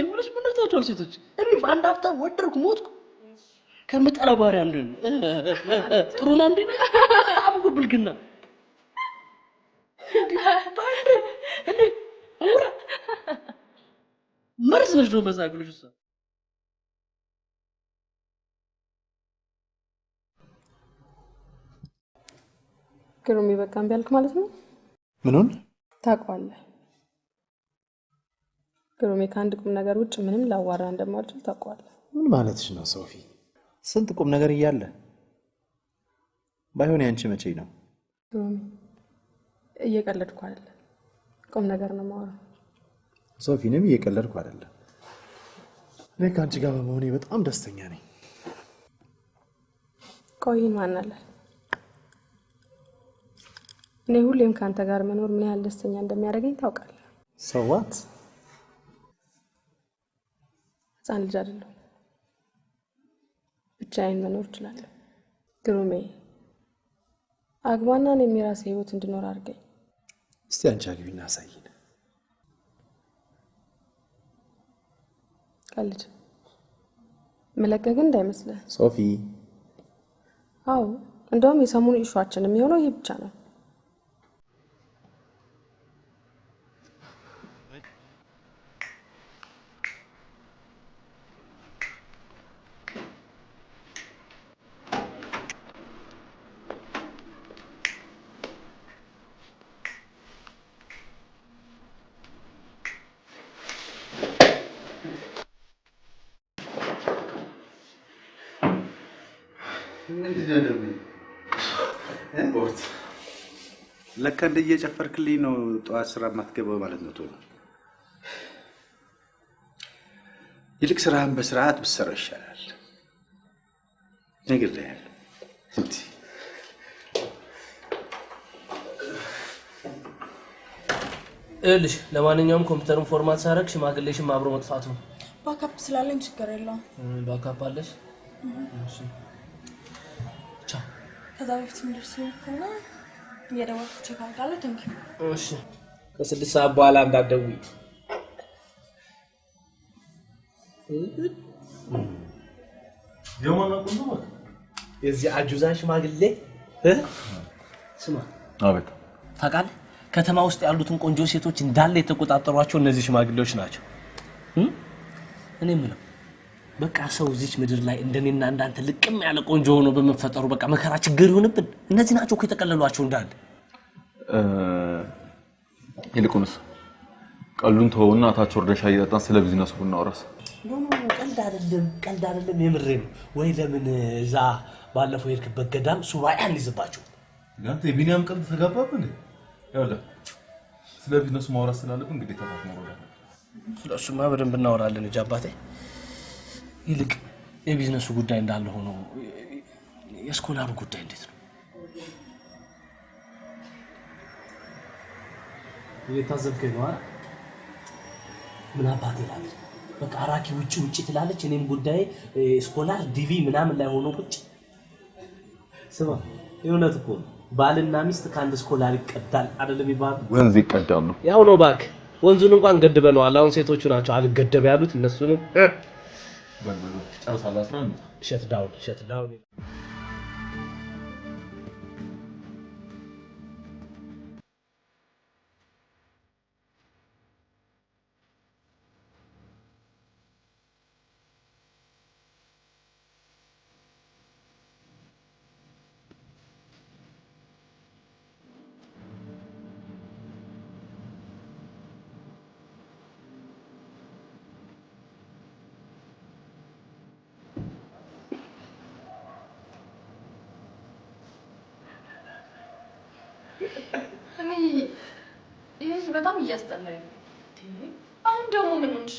ምንስ ምንታቸው ሴቶች እኔ በአንድ ሀፍታ ወደርኩ ሞትኩ ከምጠላ ባህሪ አንዱ ጥሩና እንዴ አብጉ ብልግና እንዴ አውራ መርዝ ነሽ ነው መዛግሎሽ እሷ ግሩም ይበቃም ቢያልክ ማለት ነው። ምኑን ታውቀዋለህ? ግሩም ከአንድ ቁም ነገር ውጭ ምንም ላዋራ እንደማልችል ታውቀዋለህ። ምን ማለትሽ ነው ሶፊ? ስንት ቁም ነገር እያለ ባይሆን ያንቺ መቼ ነው? ግሩም እየቀለድኩ አይደለም፣ ቁም ነገር ነው የማወራው። ሶፊ እኔም እየቀለድኩ አይደለም። እኔ ከአንቺ ጋር በመሆኔ በጣም ደስተኛ ነኝ። ቆይ ማን አለ? እኔ ሁሌም ካንተ ጋር መኖር ምን ያህል ደስተኛ እንደሚያደርገኝ ታውቃለህ። ሰዋት ህፃን ልጅ አይደለሁ፣ ብቻዬን መኖር እችላለሁ። ግሩሜ አግባና እኔም የራሴ ህይወት እንድኖር አድርገኝ። እስቲ አንቺ አግቢና አሳይን። ቀልድ መለቀቅ እንዳይመስልህ ሶፊ። አዎ እንደውም የሰሙኑ ኢሹአችን የሚሆነው ይሄ ብቻ ነው። ለካ እንደየጨፈርክልኝ ነው ጠዋት ስራ ማትገባው ማለት ነው። ቶሎ ይልቅ ስራህን በስርዓት ብትሰራ ይሻላል። ነገር ላይ ያለ እንዴ እልሽ ለማንኛውም ኮምፒውተሩን ፎርማት ሳረግ ሽማግሌሽም አብሮ መጥፋቱ ባካፕ ስላለኝ ችግር የለውም። ባካፕ አለሽ? እሺ ቻው። ከዛ በፊት ምንድርስ ከሆነ እየደወልኩ ቼክ አድርጋለሁ። ቴንክ ዩ። እሺ ከ6 ሰዓት በኋላ እንዳትደውይ። የማን ቆንጆ ማለት የዚህ አጁዛ ሽማግሌ ስማ። አቤት። ታውቃለህ ከተማ ውስጥ ያሉትን ቆንጆ ሴቶች እንዳለ የተቆጣጠሯቸው እነዚህ ሽማግሌዎች ናቸው። እኔ የምለው በቃ ሰው እዚች ምድር ላይ እንደኔና እንዳንተ ልቅም ያለ ቆንጆ ሆኖ በመፈጠሩ በቃ መከራ ችግር ይሆንብን። እነዚህ ናቸው እኮ የተቀለሏቸው እንዳለ። ይልቁንስ ቀሉን ተወውና ታች ወርደሻ እየጠጣን ስለ ቢዝነሱ ብናወራስ? ቀልድ አይደለም የምሬ ነው። ወይ ለምን እዛ ባለፈው የሄድክበት ገዳም ሱባኤ አንይዝባቸው? ያንተ የቢኒያም ቀልድ ተጋባብ እንዴ? ያውላ ስለ ቢዝነሱ ማውራት ስላለብን ግዴታ ማውራት። ስለሱማ በደንብ እናወራለን እንጂ አባቴ። ይልቅ የቢዝነሱ ጉዳይ እንዳለ ሆኖ የስኮላሩ ጉዳይ እንዴት ነው? እየታዘብከኝ ነው አይደል? ምን አባቴ ላድርግ? በቃ አራኪ ውጪ ትላለች። እኔም ጉዳይ ስኮላር ዲቪ ምናምን ላይ ሆኖ ቁጭ። ስማ የእውነት እኮ ባልና ሚስት ከአንድ ስኮላር ይቀዳል አይደለም የሚባለው? ወንዝ ይቀዳሉ። ያው ነው ባክ። ወንዙን እንኳን ገድበነዋል። አሁን ሴቶቹ ናቸው አልገደብ ያሉት። እነሱንም በልበሉ ጨርሳለሁ። 11 ሸት ዳውን ይሄ በጣም እያስጠላኝ ነው። አሁን ደግሞ ምን ሆንሽ?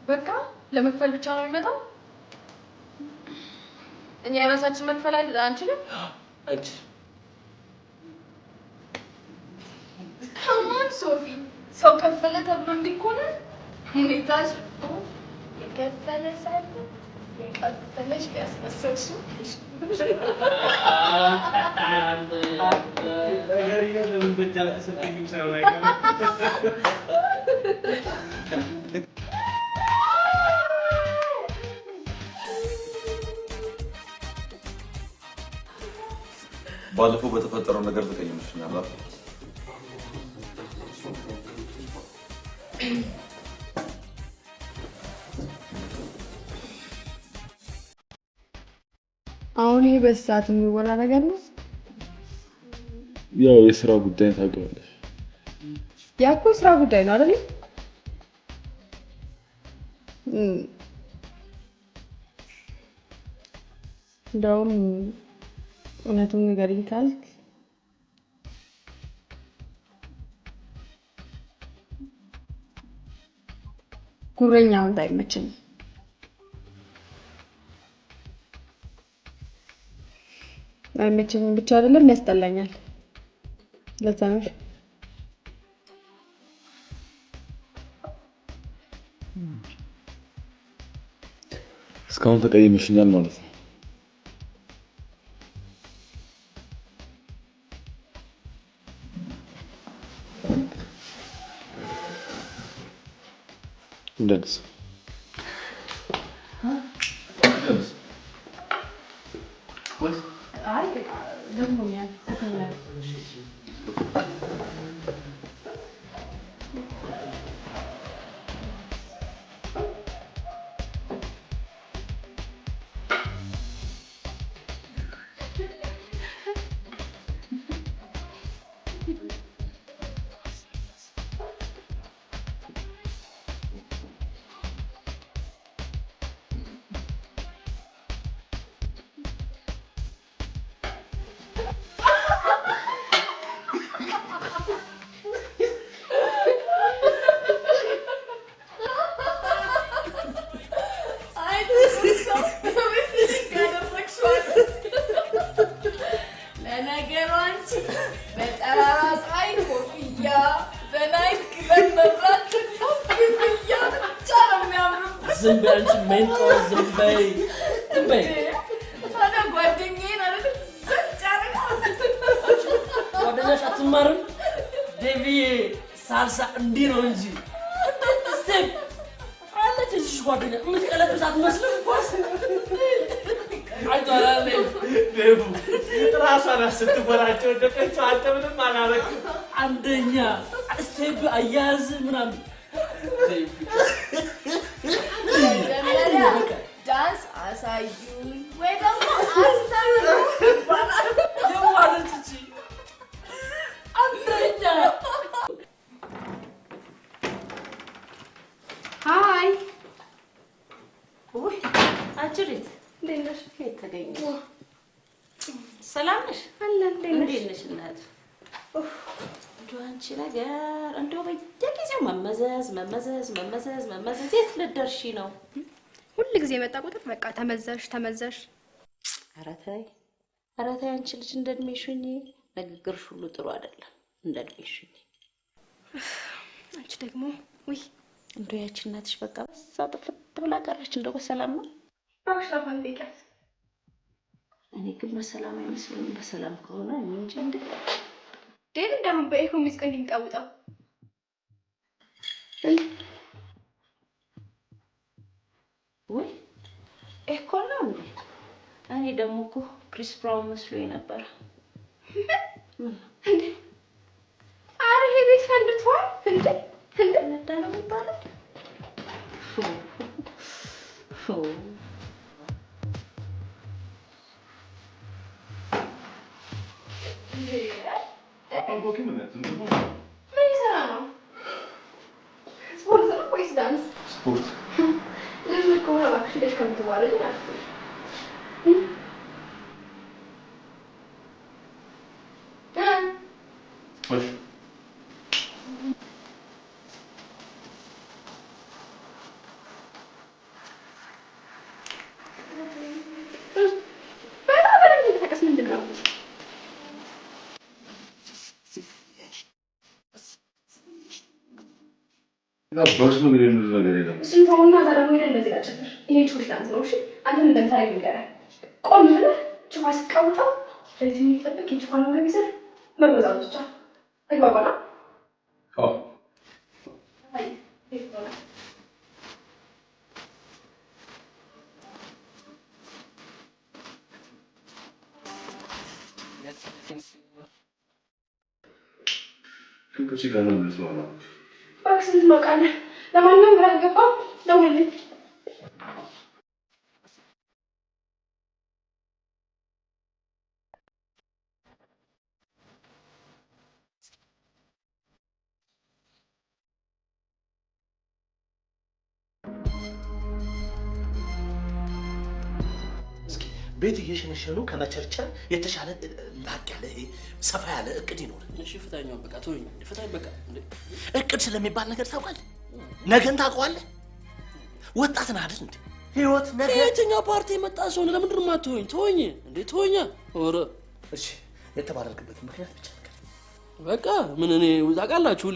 በቃ ለመክፈል ብቻ ነው የሚመጣው? እኛ የራሳችን መክፈል አንችልም? አንቺ ከማን ሶፊ ሰው ከፈለ ተብሎ እንዲኮነ ሁኔታሽ የከፈለ ሳይሆን የከፈለሽ ያስመሰልሽ ባለፈው በተፈጠረው ነገር ተቀየመሽኛል አይደል? አሁን ይሄ በሰዓት የሚወራ ነገር ነው? ያው የሥራ ጉዳይ ታውቂዋለሽ። ያኮ ስራ ጉዳይ ነው አይደል? እንደውም እውነቱን ንገሪኝ ካልክ ጉረኛው እንዳይመቸኝ። አይመቸኝም ብቻ አይደለም ያስጠላኛል። ለዛ ነው እስካሁን ተቀይመሽኛል ማለት ነው። እንደዚህ አይ ደግሞ ያ ሜንጦ ዝም በይ ታዲያ ጓደኛዬን አይደል ዘጭ አደረገ ጓደኛሽ አትማርም ዴቪዬ ሳልሳ እንዲህ ነው እንጂ ስቴፕ አለች እዚህ ጓደኛ የምትቀለብስ አትመስልም ኳስ አይቷላል ዴቭ ራሷን ስትወራቸው እንደቀቸው አንተ ምንም አላረክም አንደኛ ስቴፕ አያያዝ ምናምን ዳንስ አሳዩኝ ወይ ደግሞ አስተምሩኝ የዋለች እቺ አንደኛ ሃይ ወይ አጅሪት እንዴት ነሽ? ከየት ተገኘ? ሰላም ነሽ? አለን እንዴት ነሽ እናት? እንደው አንቺ ነገር እንደው በየጊዜው መመዘዝ የት ልትደርሺ ነው? ሁሉ ጊዜ መጣ ቁጥር በቃ ተመዛሽ ኧረ ተይ አንቺ ልጅ እንደ እድሜሽ ሁኚ። ንግግርሽ ሁሉ ጥሩ አይደለም። እንደ እድሜሽ ሁኚ። አንቺ ደግሞ ውይ እንደው ያቺ እናትሽ በቃ በዛ ጥፍት ብላ ቀረች። እንደው በሰላም ነው? ባክሽራፋን ቤቀስ እኔ ግን በሰላም አይመስልም። በሰላም ከሆነ እንጂ እንደ ዴቭ ደግሞ በኢኮ ሚስቀን ይንጣውጣው ወይ እኮ ነው እንዴ? እኔ ደግሞ እኮ ክሪስ ብራውን መስሎኝ ነበር። እንዴ አረ ይሄ ቤት ፈልቷል እንዴ እንዳለው የሚባለው ምን ይሰራ ነው? ስፖርት ነው ወይስ ዳንስ? ስፖርት ለምን ከሆነ እባክሽ ልጅ ከምትባረጂ ማለት ነው። እሺ በጣም ተቀስ ምንድን ነው? በሱ ግን የምልህ ነገር የለም። እሱን ተውና እዛ ደግሞ ሄደን እንደዚህ ጋር ጨፍር። ይሄ ቹሪ ዳንስ ነው። እሺ አንተም እንደምታደርግ ንገረን። ቆም ብለህ ጭፋ ስቃውጣው ለዚህ የሚጠብቅ የጭፋን ነገር ይዘህ መበዛት ብቻ ተግባባና? አዎ አይ ይፈራ ከዚህ ጋር ነው የምትሆነው። እባክህ ስንት ማውቃለህ። ለማንኛውም ግራ ከገባህ ደውልልኝ። ቤት እየሸነሸኑ ከመቸርቸር የተሻለ ላቅ ያለ ሰፋ ያለ እቅድ ይኖር። እሺ ፍታኛው በቃ ተወኝ። ፍታኝ በቃ እንዴ እቅድ ስለሚባል ነገር ታውቃለህ? ነገን ታውቀዋለህ? ወጣት ነህ አይደል እንዴ? ህይወት ነገ የትኛው ፓርቲ የመጣ ሰው ነው? ለምንድን ነው የማትሆኝ? ተወኝ እንዴ ተወኛ። ኧረ እሺ የተባረርክበት ምክንያት ብቻ ነገር በቃ ምን እኔ ታውቃላችሁ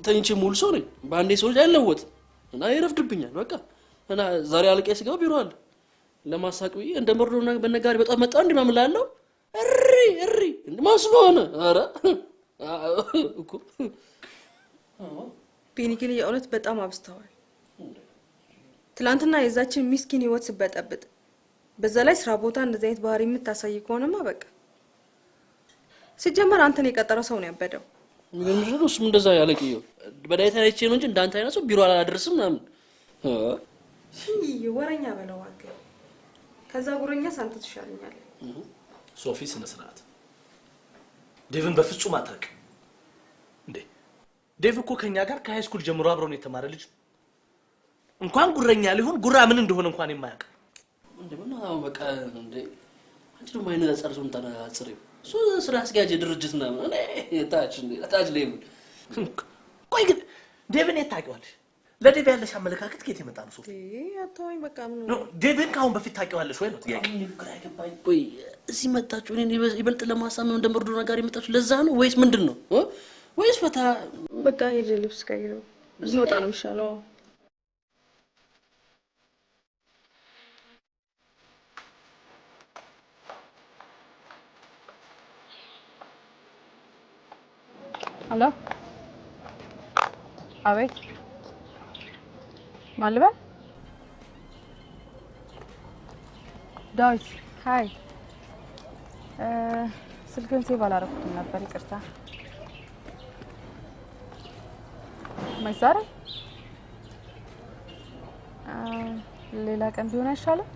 ተኝቼ ሙሉ ሰው ነኝ። በአንዴ ሰው ልጅ አይለወጥ እና ይረፍድብኛል። በቃ እና ዛሬ አልቄ ስጋው ቢሮ አለ ለማሳቅ ብዬ እንደ መርዶና በነጋሪ በጣም መጣ እንዴ ማምላለው እሪ ማስሎ ሆነ። ኧረ እኮ ቤኒ ግን የእውነት በጣም አብስተዋል። ትላንትና የዛችን ሚስኪን ህይወት ስበጠብጥ በዛ ላይ ስራ ቦታ እንደዚህ አይነት ባህሪ የምታሳይ ከሆነማ በቃ ሲጀመር አንተን የቀጠረው ሰው ነው ያበደው። ምንድን ነው እሱም እንደዛ ያለቅየው በዳይታ አይቼ ነው እንጂ እንዳንተ አይነት ሰው ቢሮ አላደርስም ምናምን ወረኛ በለው አገ ከዛ ጉረኛ ሳንተ ትሻለኛል። ሶፊ ስነ ስርዓት ዴቭን በፍጹም አትረቅ እንዴ። ዴቭ እኮ ከኛ ጋር ከሃይ ስኩል ጀምሮ አብረን የተማረ ልጅ እንኳን ጉረኛ ሊሆን ጉራ ምን እንደሆነ እንኳን የማያውቅ እንዴ ምን ነው በቃ እንዴ አንቺ ደግሞ አይነ ጸርዞን ተናጽሪው ሱ ስራ አስጋጅ ድርጅት ምናምን እኔ ታች ላይ ቆይ ግን ዴቭን የታውቂዋለሽ? ለዴቭ ያለሽ አመለካከት ከየት የመጣ ነው ሶፊ? አታውኝ በቃ ምን ነው ዴቭን ካሁን በፊት ታውቂዋለሽ ወይ ነው ጥያቄ? ግራ ይገባኝ። ቆይ እዚህ መጣችሁ እኔን ይበልጥ ለማሳመን እንደምርዱ ነገር የመጣችሁ ለዛ ነው ወይስ ምንድነው? ወይስ ፈታ በቃ ሄደ ልብስ ቀይረው እንወጣ ነው የሚሻለው። Hello? አቤት ማልበል ዳዊት ሃይ ስልክን ሴቭ አላደረኩትም ነበር ይቅርታ ማይሳረ ሌላ ቀን ቢሆን አይሻልም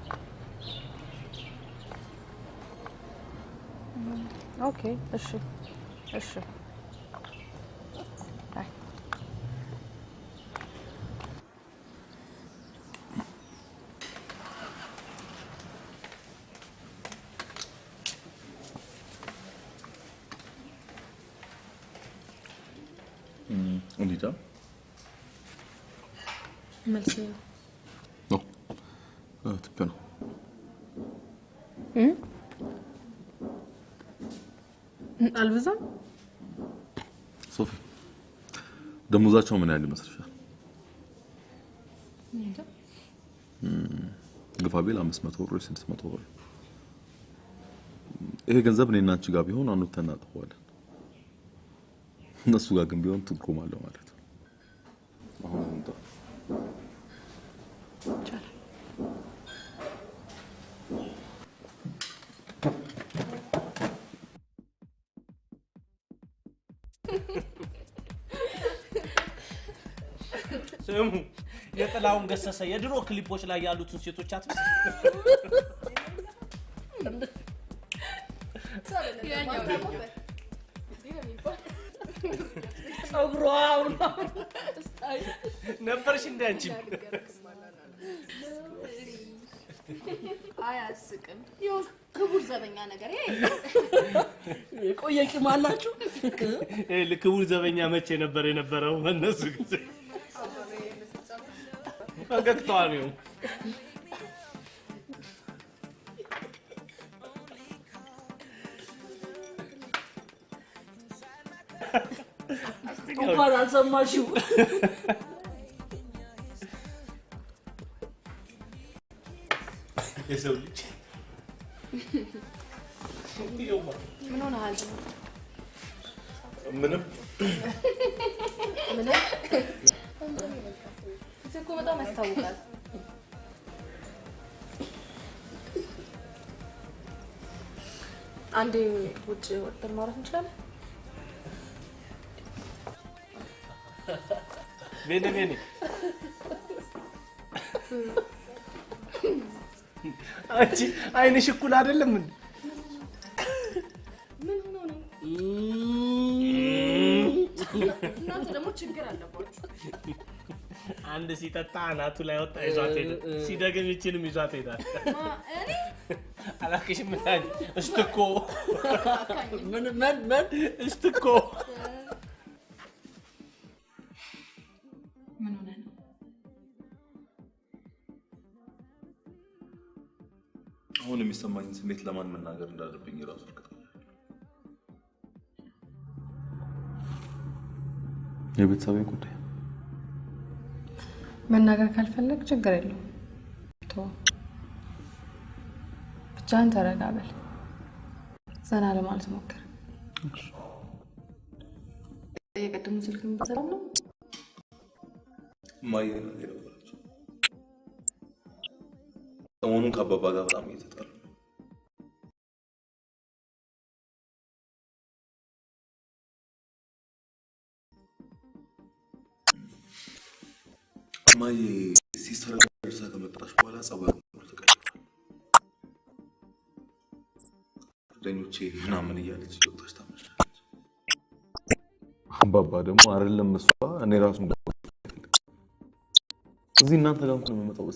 ኦኬ እሺ እሺ እንዴት መልስ ነው ትክክል ነው አልብዛም ሶፊ ደሞዛቸው ምን ያህል ይመስልሻል ግፋ ቢል 500 ብር 600 ብር ይሄ ገንዘብ እኔና አንቺ ጋር ቢሆን አንተና ተዋለን እነሱ ጋር ግን ቢሆን ትርጉም አለው ማለት ነው አሁን እንታ ስሙ የጥላውን ገሰሰ የድሮ ክሊፖች ላይ ያሉትን ሴቶች አትመስ ጸጉሯው ነበርሽ እንደ አንቺ አያስቅም ይሁን ክቡር ዘበኛ ነገር ቆየቂ ማላችሁ ለክቡር ዘበኛ መቼ ነበር የነበረው እነሱ ጊዜ ፈገግታው ነው እንኳን አልሰማሽው የሰው ልጅ ምን ሆነሃል ምንም እኮ በጣም ያስታውቃል አንዴ ውጭ ወጥተን ማውራት እንችላለን ቤኔ አንቺ አይንሽ እኩል አይደለም እንዴ ምን ሆኖ ነው እናንተ ደግሞ ችግር አለባችሁ አንድ ሲጠጣ አናቱ ላይ ወጣ ይዟት ሄደ ሲደግም ይችንም ይዟት ሄዳል እኔ አላክሽም ታኝ እስትኮ ምን እስትኮ ምን ሆነ ነው አሁን የሚሰማኝን ስሜት ለማን መናገር እንዳለብኝ ራሱ እርግጠኛ የቤተሰቤ ጉዳይ መናገር ካልፈለግ ችግር የለውም ቶ ብቻህን ተረጋ በል ዘና ለማለት ሞክር የቀደሙ ስልክም በሰላም ነው ማየት ነው የነበረችው ሰሞኑን ከአባባ ጋር በጣም እየተጣሉ ማይ ሲስተር ደርሳ ከመጣች በኋላ ጸባዩ ሁሉ ተቀይሯል ጓደኞቼ ምናምን እያለች ወጣች ታመሻለች አባባ ደግሞ አይደለም እሷ እኔ ራሱ እዚህ እናንተ ጋር እንኳን መመጣው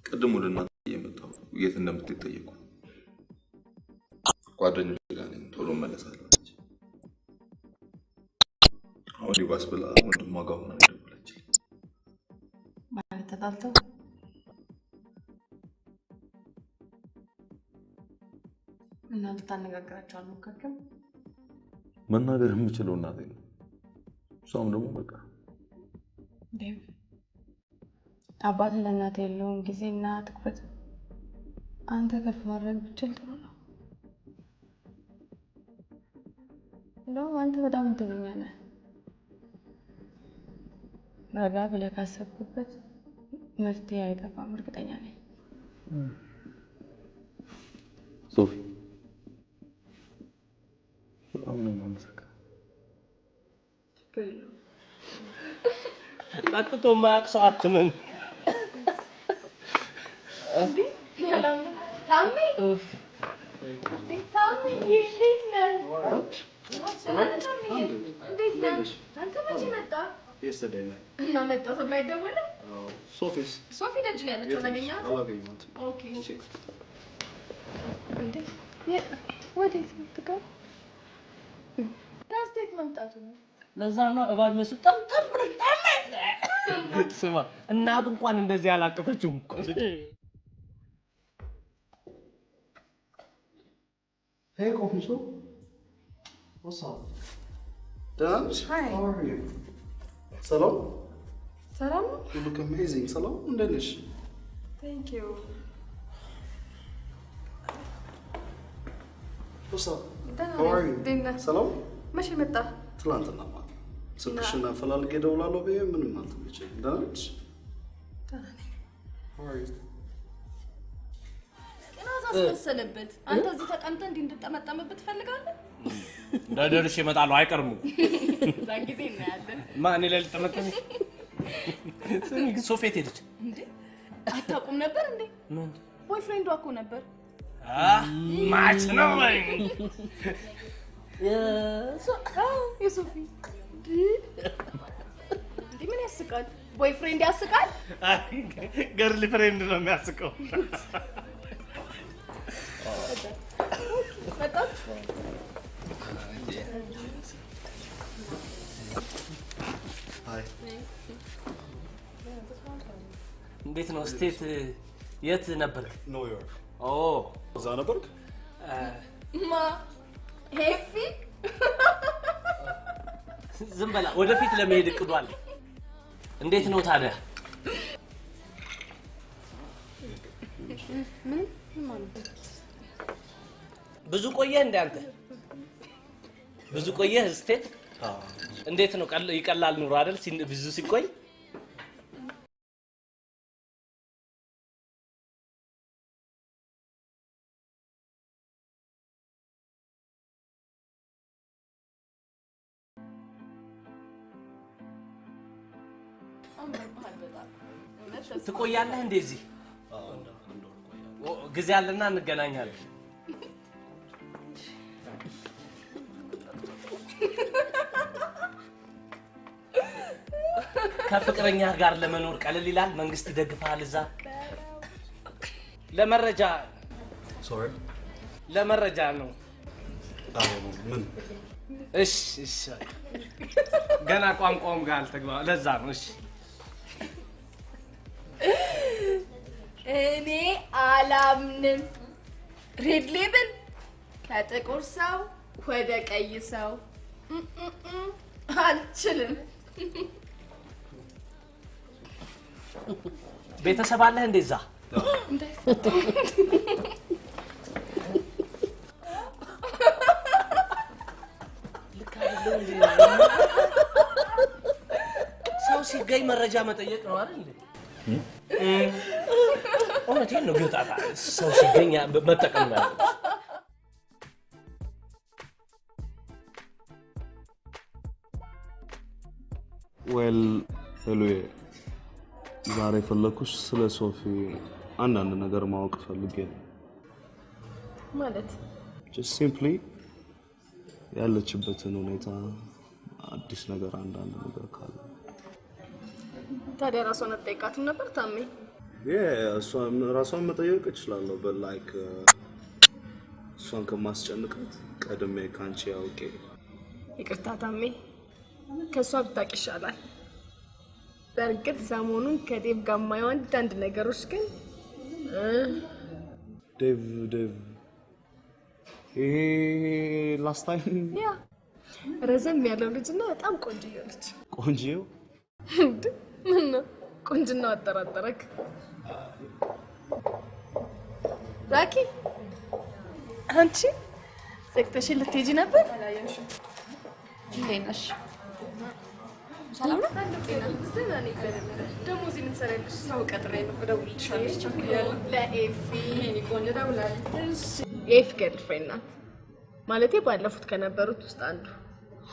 ቀደም ወደ እናንተ እየመጣሁ የት እንደምትጠየቁ ጓደኞቼ ጋር ነኝ ቶሎ መለሳለሁ አሁን ይባስ ብላ ወንድሟ ጋር ሆና ደወለች ማለት ተጣልተው እና ልታነጋግራቸው አልሞከርክም መናገር የምችለው እናቴ ነው እሷም ደግሞ በቃ አባት ለእናት ያለውን ጊዜና ትኩረት አንተ ከፍ ማድረግ ብቻ ጥሩ ነው ነው አንተ በጣም እንትነኛ ነህ። ረጋ ብለህ ካሰብክበት መፍትሄ አይጠፋም፣ እርግጠኛ ነኝ። ሶፊ በጣም ነው የማመሰግነው። ጠጥቶ የማያውቅ ሰው አትመን። ታሜ አንተ መቼ መጣ? Yesterday night. እና መጣ ስለማይደወል Sophie's. ሶፊ ደጅ ነው ያለችው። አላገኛት? አላገኘኋትም። ኦኬ እንዴ ወዴት ልትገባ? ዳስቴት መምጣቱ ነው። ለዛ ነው እባብ መስል ጠምጠም ስማ፣ እናቱ እንኳን እንደዚህ አላቀፈችውም እኮ። Hey, coffee shop. What's up? Dance? Hi. How are you? Salam? ሰላም ነው? You look amazing. Salam? እንዴት ነሽ? Thank you. What's up? ደህና How are ነኝ። you? እንዴት ነህ? ሰላም? መቼ መጣ? ትላንትና ማታ ስልክሽን አፈላልጌ እደውላለሁ ብዬ ምንም አልተመቸኝም። ደህና ነሽ? ደህና ነኝ። How are you? ቅናት አስመሰለበት። አንተ እዚህ ተቀምጠህ እንዲህ እንድጠመጠምበት ትፈልጋለህ? ደርሼ እመጣለሁ፣ አይቀርም። ዛን ጊዜ እናያለን። ማን ይላል ተመጠም? ስሚ ሶፊት ሄደች እንዴ? አታውቁም ነበር እንዴ? ምን? ቦይፍሬንዷ እኮ ነበር። ማች ነው ወይ? የሶፊ እንዴ ምን ያስቃል? ቦይፍሬንድ ያስቃል? ገርል ፍሬንድ ነው የሚያስቀው። እንዴት ነው ስቴት? የት ነበርክ? ኒውዮርክ። ኦ እዛ ነበርክ? ማ ሄፊ ዝም በላ። ወደፊት ለመሄድ እቅዷል። እንዴት ነው ታዲያ? ምን ማለት ነው? ብዙ ቆየህ እንደ አንተ? ብዙ ቆየህ ስቴት? እንዴት ነው ይቀላል ኑሮ አይደል? ብዙ ሲቆይ ትቆያለህ እንደዚህ? ጊዜ አለና እንገናኛለን። ከፍቅረኛ ጋር ለመኖር ቀለል ይላል? መንግስት ይደግፋል እዛ? ለመረጃ ሶሪ ለመረጃ ነው። ምን? እሺ እሺ፣ ገና ቋንቋውም ጋር አልተግባባ፣ ለዛ ነው። እሺ እኔ አላምንም። ሬድ ሌብል ከጥቁር ሰው ወደ ቀይ ሰው አልችልም። ቤተሰብ አለህ እንደዛ? ሰው ሲገኝ መረጃ መጠየቅ ነው አይደል እንዴ? እውነቴን ነው። ግን ጣጣ ሰው ሲገኝ መጠቀም ነው ያለው። ዌል ሄሉዬ፣ ዛሬ ፈለኩሽ ስለ ሶፊ አንዳንድ ነገር ማወቅ ፈልጌ ነው። ማለት ጀስት ሲምፕሊ ያለችበትን ሁኔታ፣ አዲስ ነገር፣ አንዳንድ ነገር ካለ። ታዲያ ራሷን አትጠይቃትም ነበር ታሜ? ራሷን መጠየቅ እችላለሁ። በላይክ እሷን ከማስጨንቃት ቀድሜ ካንቺ ያውቄ። ይቅርታ ታሜ፣ ከእሷ ብታውቅ ይሻላል። በእርግጥ ሰሞኑን ከዴቭ ጋር የማየው አንዳንድ ነገሮች ግን ዴቭ ይሄ ላስት ታይም ያ ረዘም ያለው ልጅና በጣም ቆንጆ ልጅ። ቆንጆ? ምን ነው ቆንጅናው አጠራጠረክ? ራኪ አንቺ ዘግተሽ ልትሄጂ ነበር? እንዴት ነሽ? ሰላም ነው? ደግሞ እዚህ ምን ትሰሪያለሽ? ሰው ቀጥሬ ነው እደውልልሻለሁ። ቸኩያለሁ። ለኤፊ የእኔ ቆንጆ እደውላለሁ። ኤፍ ገርልፍሬንድ ናት ማለቴ ባለፉት ከነበሩት ውስጥ አንዱ።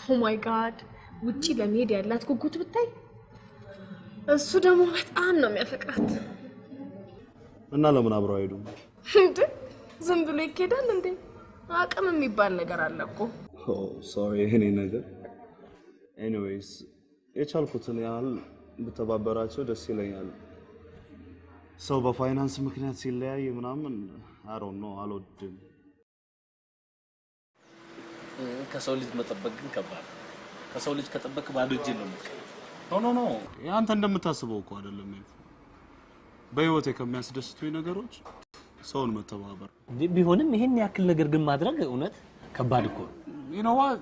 ኦ ማይ ጋድ ውጪ ለመሄድ ያላት ጉጉት ብታይ። እሱ ደግሞ በጣም ነው የሚያፈቅራት። እና ለምን አብረው አይሄዱም? እንዴ ዝም ብሎ ይኬዳል እንዴ? አቅም የሚባል ነገር አለ እኮ። ኦ ሶሪ የኔ ነገር። ኤኒዌይስ የቻልኩትን ያህል ብተባበራቸው ደስ ይለኛል። ሰው በፋይናንስ ምክንያት ሲለያይ ምናምን አይ ዶንት ኖ አልወድም። ከሰው ልጅ መጠበቅ ግን ከባድ ነው። ከሰው ልጅ ከጠበቅ ባዶ እጅ ነው የምትቀር። ኖ አንተ እንደምታስበው እኮ አይደለም። በህይወቴ ከሚያስደስቱኝ ነገሮች ሰውን መተባበር ቢሆንም ይሄን ያክል ነገር ግን ማድረግ እውነት ከባድ እኮ ነው። you know what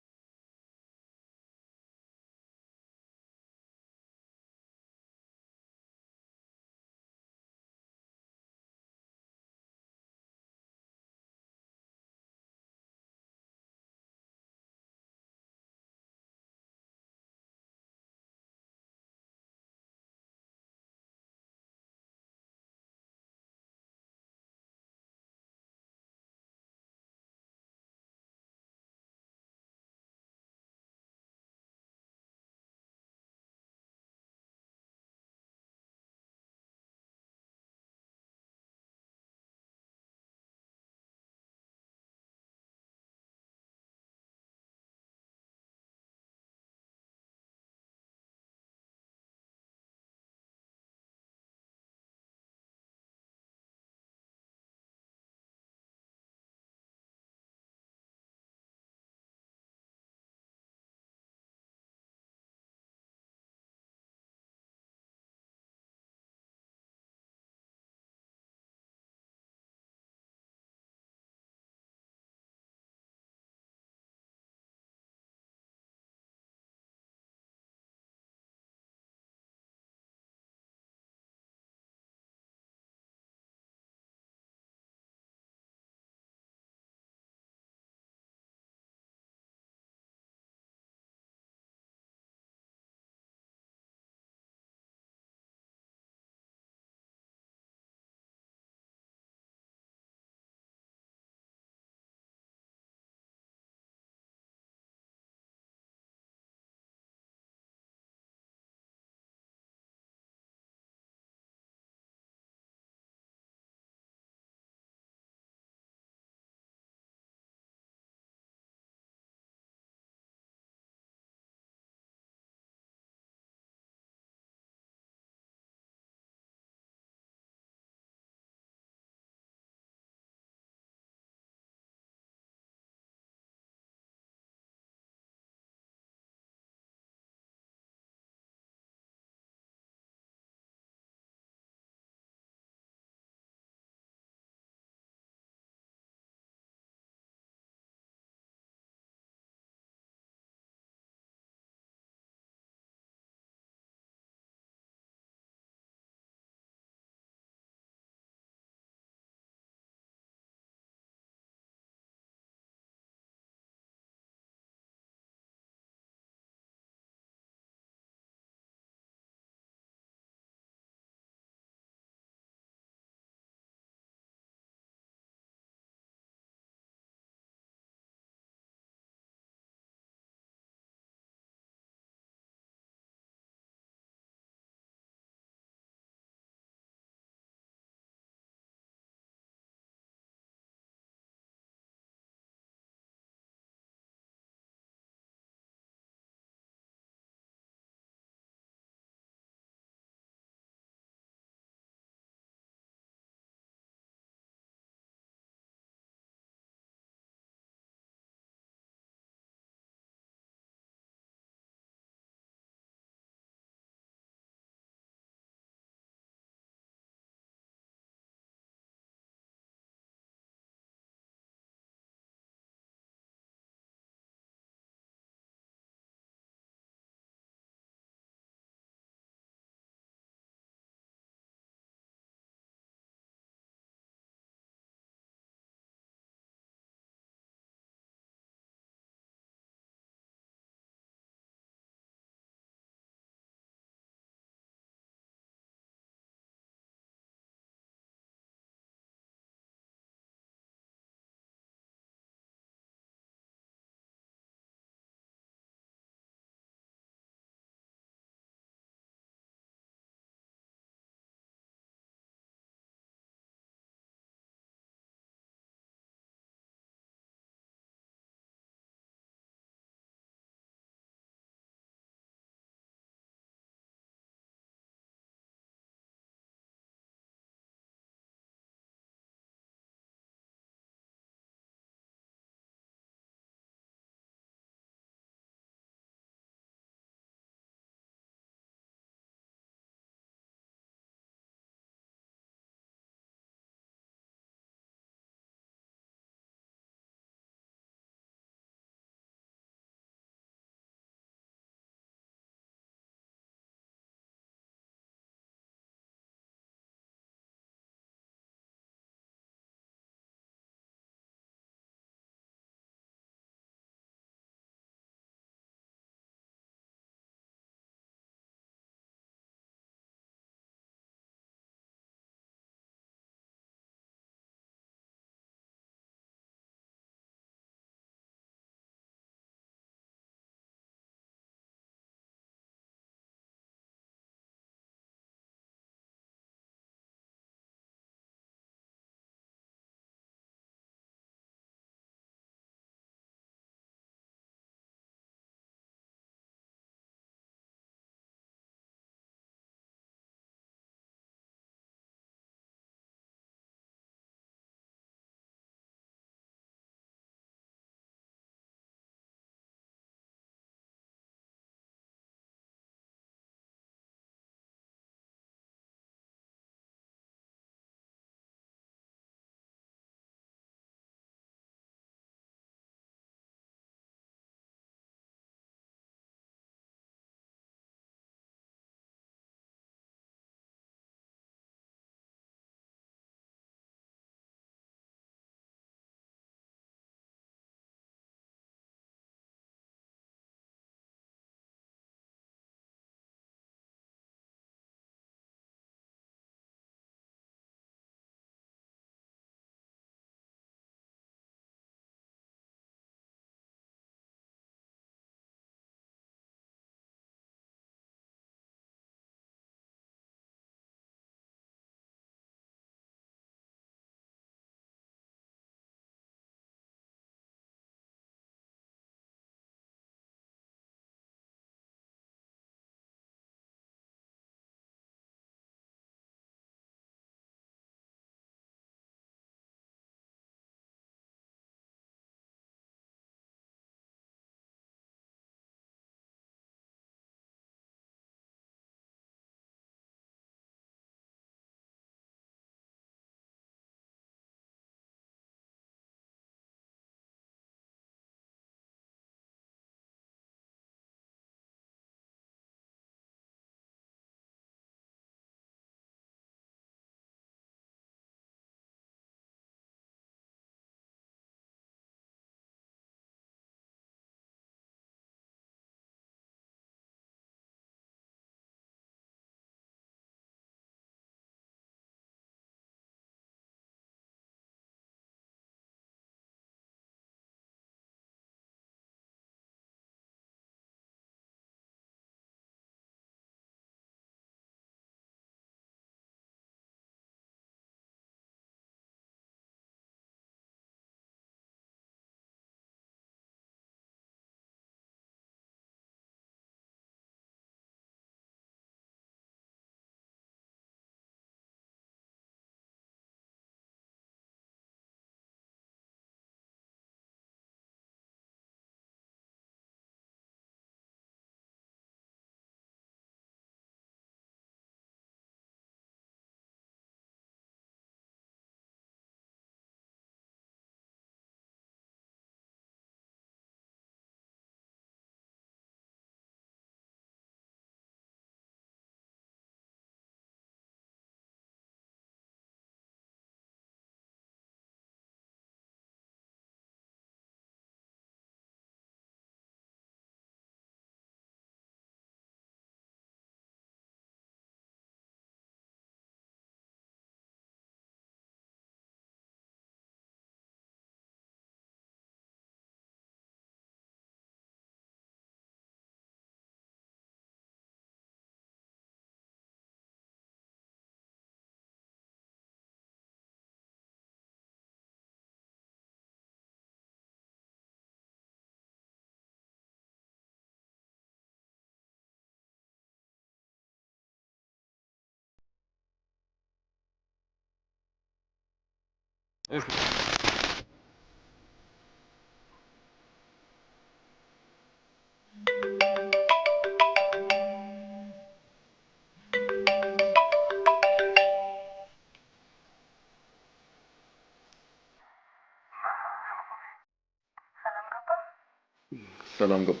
ሰላም ገባ።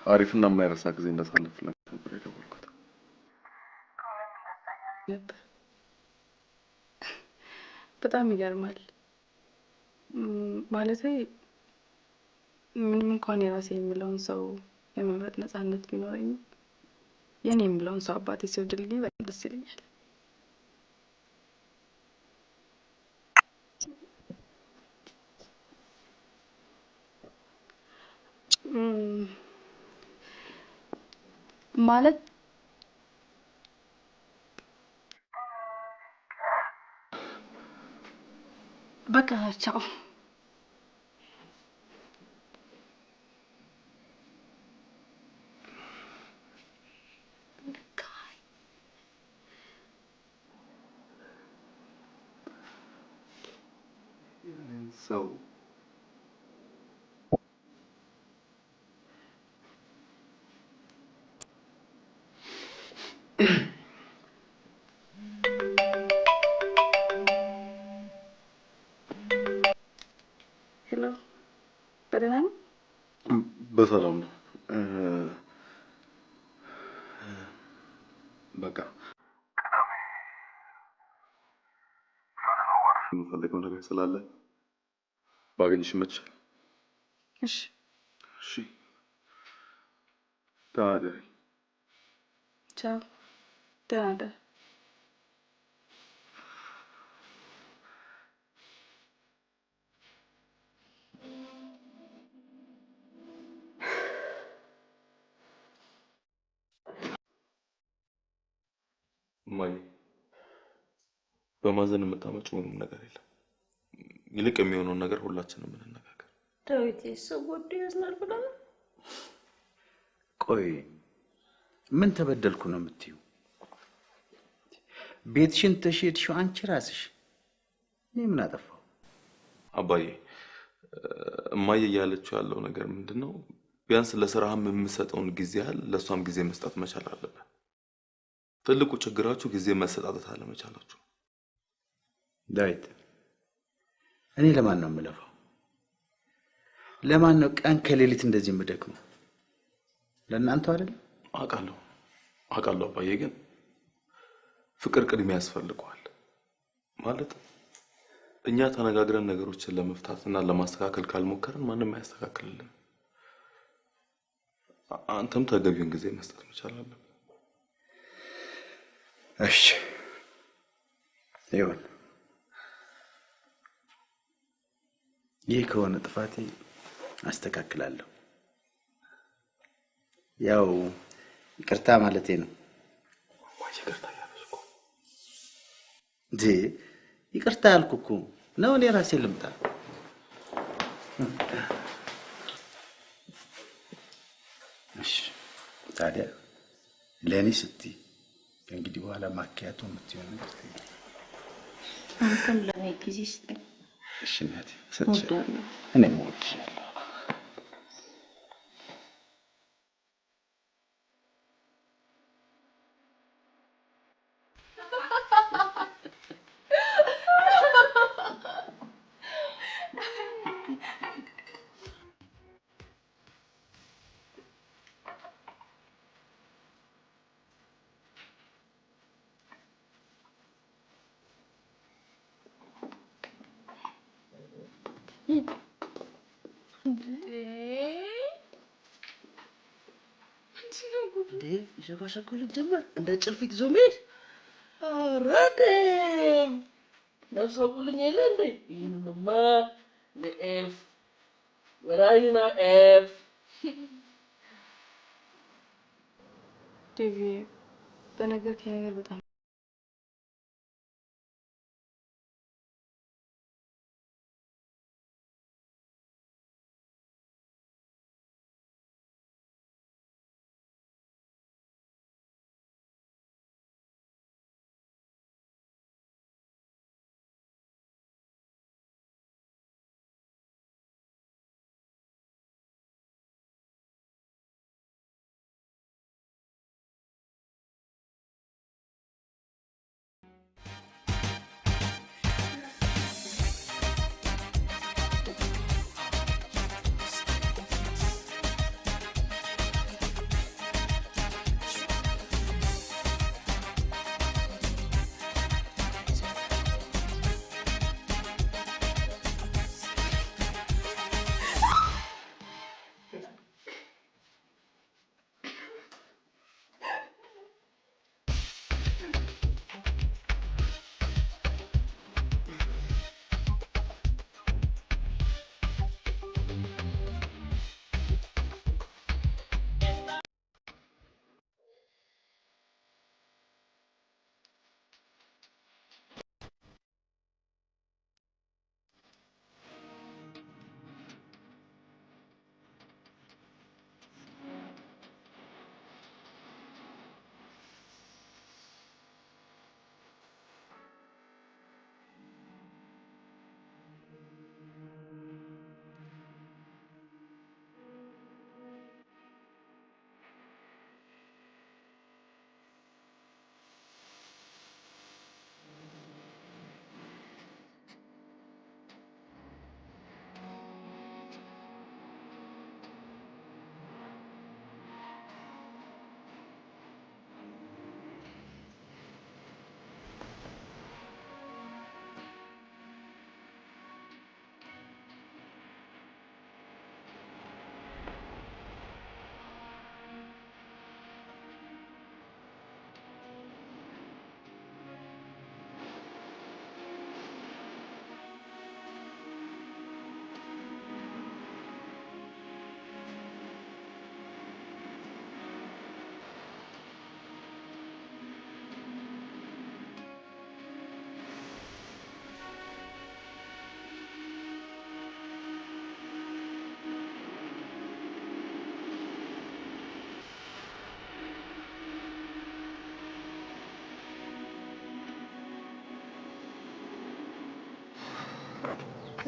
አሪፍና የማይረሳ ጊዜ እንዳሳለፍን ነበር የደወልኩት። በጣም ይገርማል። ማለቴ ምንም እንኳን የራሴ የምለውን ሰው የመምረጥ ነፃነት ቢኖረኝም የኔ የምለውን ሰው አባቴ ሲወድልኝ በጣም ደስ ይለኛል። ማለት በቃ ቻው። ሰው ሄሎ፣ በደህና ነው? በሰላም ነው። በቃ የምፈልገው ነገር ስላለ ባገኝሽ ይመችሻል? እሺ። እሺ። ታዲያ ቻው። ደህና ደር። እማዬ በማዘን የምታመጪው ምንም ነገር የለም። ይልቅ የሚሆነውን ነገር ሁላችንም እንነጋገር። ዳዊት ሰው ወዶ ያዝናል ብለህ ነው? ቆይ ምን ተበደልኩ ነው የምትይው? ቤትሽን ተሽድሽው አንቺ ራስሽ። እኔ ምን አጠፋው? አባዬ እማዬ እያለችው ያለው ነገር ምንድነው? ቢያንስ ለስራህም የምሰጠውን ጊዜ ያህል ለሷም ጊዜ መስጠት መቻል አለበት። ትልቁ ችግራችሁ ጊዜ መሰጣጠት አለመቻላችሁ። ዳዊት እኔ ለማን ነው የምለፋው? ለማን ነው ቀን ከሌሊት እንደዚህ የምደክመው? ለእናንተ አይደል? አውቃለሁ አባዬ፣ ግን ፍቅር ቅድሚያ ያስፈልገዋል። ማለት እኛ ተነጋግረን ነገሮችን ለመፍታትና ለማስተካከል ካልሞከርን ማንም አያስተካክልልን። አንተም ተገቢውን ጊዜ መስጠት መቻል አለብህ። እሺ ይሁን። ይህ ከሆነ ጥፋቴ አስተካክላለሁ። ያው ይቅርታ ማለቴ ነው። ይቅርታ ያልኩ እንዴ? ይቅርታ ያልኩ እኮ ነው። እኔ ራሴ ልምጣ። እሺ ታዲያ ለእኔ ስትይ ከእንግዲህ በኋላ ማኪያቶ የምትሆን ነገር አንተም ለእኔ ጊዜ ስጠኝ። እሺ እናቴ፣ እሰጥሻለሁ። እኔም እወድሻለሁ። ሸኳሸኩል ጀመር እንደ ጭልፊት ይዞ መሄድ። ኧረ ደም ነፍሰውልኝ የለ እንዴ? ይህንንማ ለኤፍ ወራይና ኤፍ ዴቪ በነገርከኝ ነገር በጣም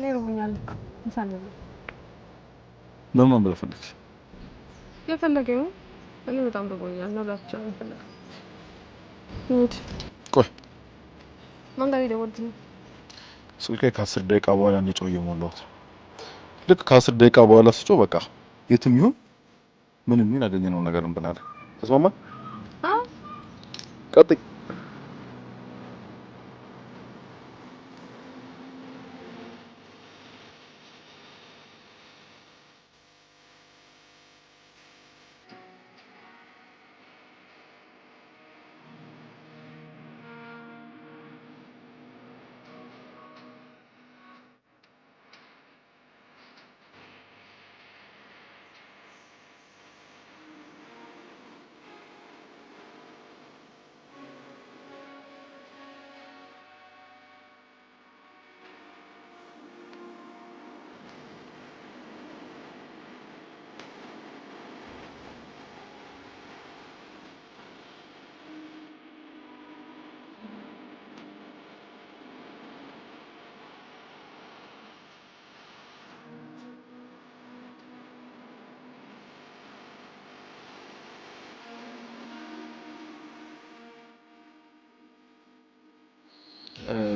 እኔ ርቦኛል። እንሳለ ለምን በፈለግሽ? የፈለገው እኔ በጣም ርቦኛል ነው ብቻ ነው የፈለገው። እንዴ ቆይ ማን ጋር ይደወልት ነው? ስልኬ ከ10 ደቂቃ በኋላ እንዲጮህ እየሞላሁት ልክ ከ10 ደቂቃ በኋላ ስጮህ በቃ የትም ይሁን ምንም ምን ያገኘነው ነገር እንብላለን። ተስማማ? አዎ ቀጥይ።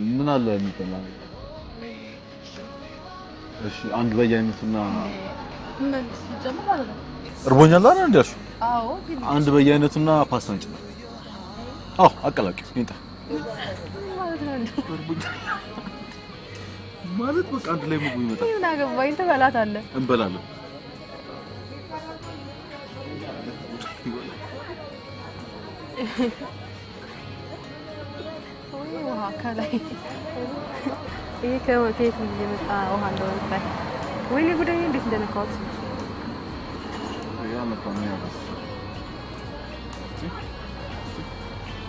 ምን አለ የሚበላ? እሺ አንድ በየአይነቱና ምን ጀመረ አይደል? እርቦኛል አይደል እንዴ? አዎ ግን አንድ በየአይነቱና ፓስታ እንጭ። አዎ አቀላቅዩ ይንጣ ማለት በቃ አንድ ላይ ምግቡ ይመጣል። ምን አገባኝ ትበላታለህ። እንበላለን። ውሃ ከላይ ይሄ ከየት እየመጣ ውሃ እንደሆነ ታይ። ወይኔ ጉዴ እንዴት እንደነካሁት። ያ ለካም ነው ያለው።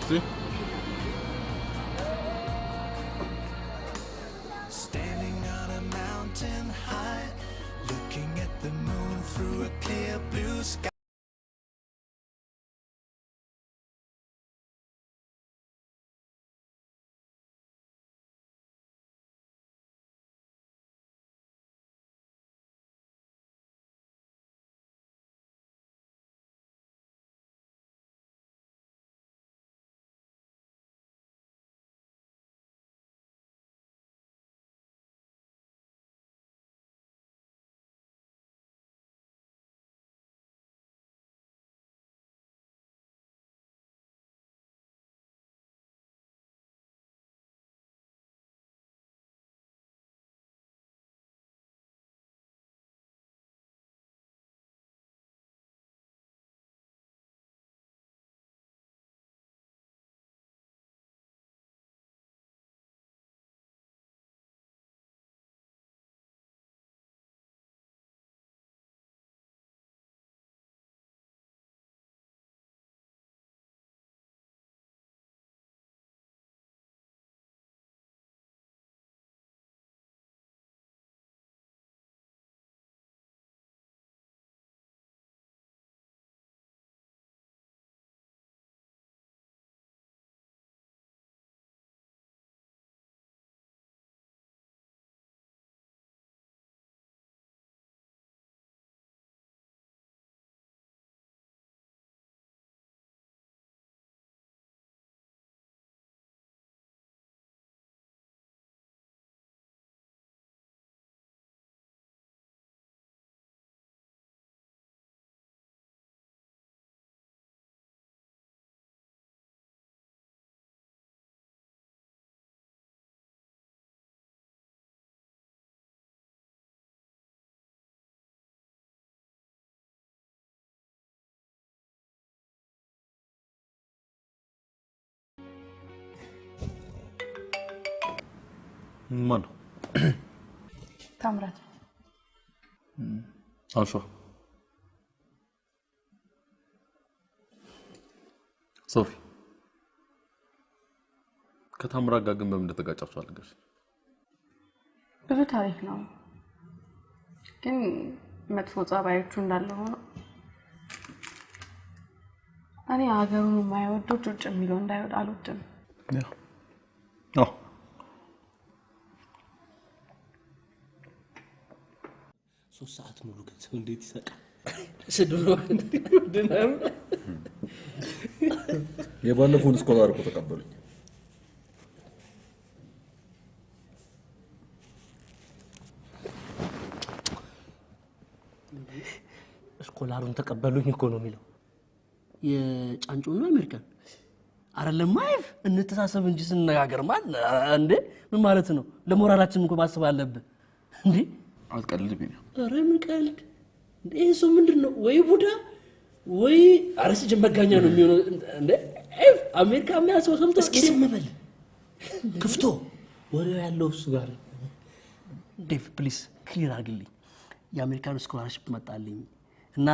ሲ Standing on a mountain high, looking at the moon through a clear blue sky. ማን ታምራት አልፎ ሶፊ ከታምራት ጋር ግን በምን እንደተጋጫችሁ አልገርሽ? ብዙ ታሪክ ነው፣ ግን መጥፎ ጸባዮቹ እንዳለ ሆኖ እኔ ሀገሩን የማይወደው ጭጭ የሚለው እንዳይወድ አልወድም። 3 ሰዓት ሙሉ ገንዘብ እንዴት ይሰቃል? ስድሮ ድናም የባለፈውን ስኮላር እኮ ተቀበሉኝ። ስኮላሩን ተቀበሉኝ እኮ ነው የሚለው። የጫንጮና አሜሪካን አይደለም ማይፍ እንተሳሰብ እንጂ ስንነጋገር ማን እንዴ ምን ማለት ነው? ለሞራላችን እንኳን ማሰብ አለብን እንዴ። አትቀልድብኝ። ኧረ ምን ቀልድ እንዴ? ሰው ምንድነው ወይ ቡዳ ወይ አርሲ ጀመጋኛ ነው የሚሆነው እንዴ? አሜሪካ የሚያስበው ሰምቶ እስኪ ዝም በል ክፍቶ ወሬው ያለው እሱ ጋር። ዴቭ ፕሊዝ ክሊር አድርግልኝ። የአሜሪካን ስኮላርሺፕ መጣልኝ እና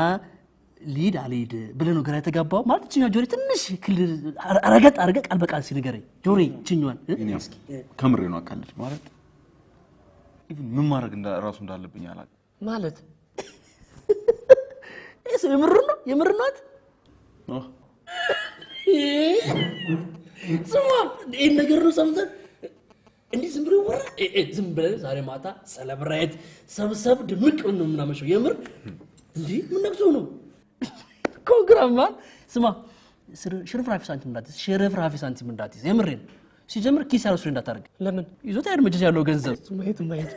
ሊድ አልሄድ ብለህ ነው ግራ የተጋባው ማለት እቺኛ ጆሪ ትንሽ ክሊር አረጋጥ አረጋ ቃል በቃል ሲነገረኝ ጆሪ እቺኛዋን እኔ እስኪ ከምሬ ነው አካልሽ ማለት ኢቭን ምን ማድረግ ራሱ እንዳለብኝ አላውቅም ማለት እሱ የምር ነው ስማ ይሄ ነገር ነው ሰምተን እንዴ ዝም ብሎ ወራ ዝም ብለን ዛሬ ማታ ሰለብሬት ሰብሰብ ድምቅ ነው ምናመሸው የምር እንዴ ምን ነክቶ ነው ኮንግራማን ስማ ሽርፍራፊ ሳንቲም እንዳትይዝ የምሬን ሲጀምር ኪስ ያለው እንዳታርግ ለምን ይዞት አይደል መጀስ ያለው ገንዘብ ማየት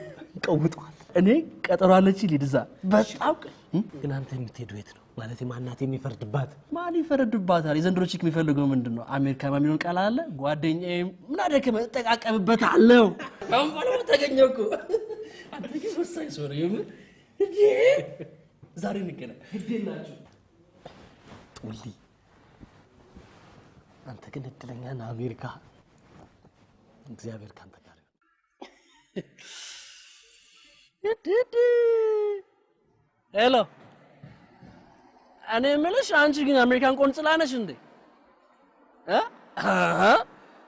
ቀውጧል እኔ ቀጠሮ አለች ሊድዛ በጣም ግን አንተ የምትሄደው የት ነው ማለት ማናት የሚፈርድባት ማን ይፈርድባታል የዘንድሮ ቺክ የሚፈልገው ምንድነው አሜሪካ ማሚኖን ቃል አለ ጓደኛዬ ምን አደከመ ተቃቀምበት አለው አሁን ባለው ተገኘኩ አንተ ግን ወሳኝ ሰው ነው የምር እንዴ ዛሬ እንገናኝ ግዴላችሁ ጡሊ አንተ ግን እድለኛ ነህ አሜሪካ እግዚአብሔር ካንተ ጋር ሄሎ እኔ የምልሽ አንቺ ግን አሜሪካን ቆንጽላ ነሽ እንዴ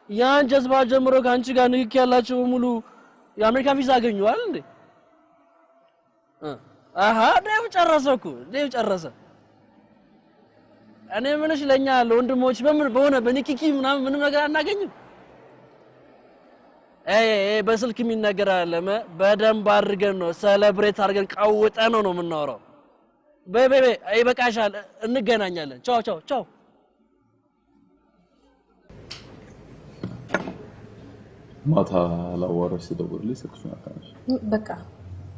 ያን ጀዝባ ጀምሮ ከአንቺ ጋር ንክኪ ያላቸው ሙሉ የአሜሪካ ቪዛ አገኙዋል እንዴ ዴቭ ጨረሰ እኔ የምልሽ ለኛ ለወንድሞች በሆነ በንክኪ ምንም ነገር አናገኝም በስልክ የሚነገር አለመ በደንብ አድርገን ነው ሰለብሬት አድርገን ቀውጠን ነው የምናወራው በይ ይበቃሻል እንገናኛለን ቻው ማታ ላዋራሽ ስደውልልኝ ስልክሽን አታነሺ በቃ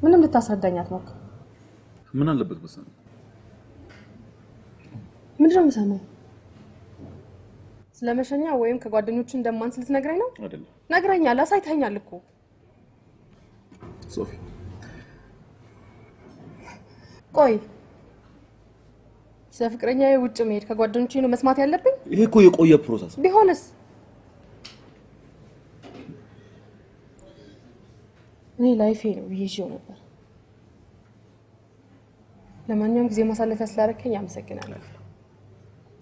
ምንም ልታስረዳኝ አትሞክር ምን አለበት በሰነ ምንድነው የምሰማው ስለመሸኛ ወይም ከጓደኞች እንደማንስ ልትነግረኝ ነው አይደለም ነግረኛል አሳይተኛል እኮ ሶፊ ቆይ ስለፍቅረኛዬ ውጭ መሄድ ከጓደኞቼ ነው መስማት ያለብኝ ይሄ እኮ የቆየ ፕሮሰስ ቢሆንስ እኔ ላይፌ ነው ይዤው ነበር ለማንኛውም ጊዜ ማሳለፊያ ስላደረከኝ አመሰግናለሁ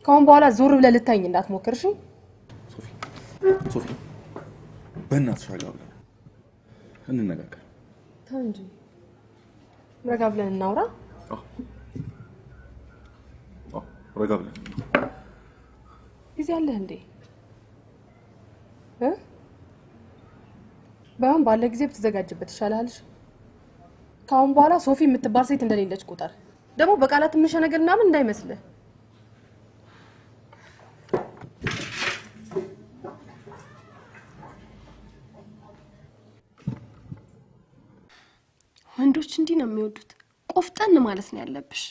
ካሁን በኋላ ዞር ብለህ ልታይኝ እንዳትሞክር እሺ ሶፊ በእናትሽ ረጋ ብለን እንነጋገር ተው እንጂ ረጋ ብለን እናውራ ረጋ ብለን ጊዜ አለህ እንዴ ባሁን ባለ ጊዜ ብትዘጋጅበት ይሻላል ካሁን በኋላ ሶፊ የምትባል ሴት እንደሌለች ቁጥር ደግሞ በቃላት ምንሸነገርና ምን እንዳይመስልህ ወንዶች እንዲህ ነው የሚወዱት ቆፍጠን ማለት ነው ያለብሽ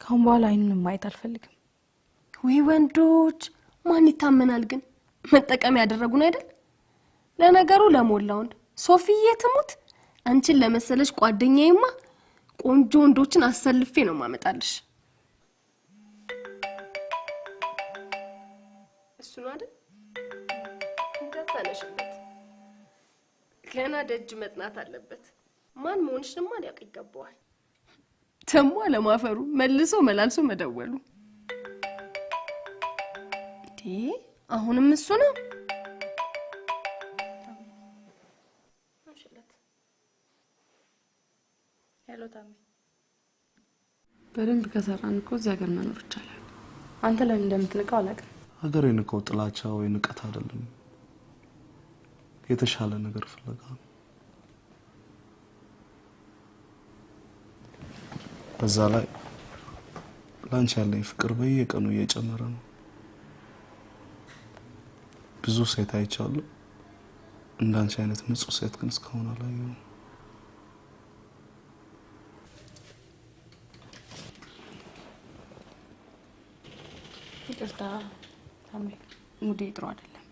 ካሁን በኋላ አይኑን ማየት አልፈልግም ወይ ወንዶች ማን ይታመናል ግን መጠቀም ያደረጉን አይደል ለነገሩ ለሞላ ወንድ ሶፊዬ ትሙት አንቺን ለመሰለሽ ጓደኛዬማ ቆንጆ ወንዶችን አሰልፌ ነው ማመጣልሽ እሱ ነው አይደል እንዳታነሽበት ገና ደጅ መጥናት አለበት ማን መሆንሽንማ ሊያውቅ ይገባዋል ተሟ ለማፈሩ መልሶ መላልሶ መደወሉ አሁንም እሱ ነው ሄሎ ታሚ በደንብ ከሰራን እኮ እዚህ ሀገር መኖር ይቻላል አንተ ለምን እንደምትንቀው አላውቅም ሀገሬን እኮ ጥላቻ ወይ ንቀት አይደለም የተሻለ ነገር ፍለጋ ነው በዛ ላይ ላንቺ ያለኝ ፍቅር በየቀኑ እየጨመረ ነው። ብዙ ሴት አይቻለሁ፣ እንዳንቺ አይነት ንጹህ ሴት ግን እስካሁን አላየሁም። ይቅርታ ታሜ፣ ሙዴ ጥሩ አይደለም።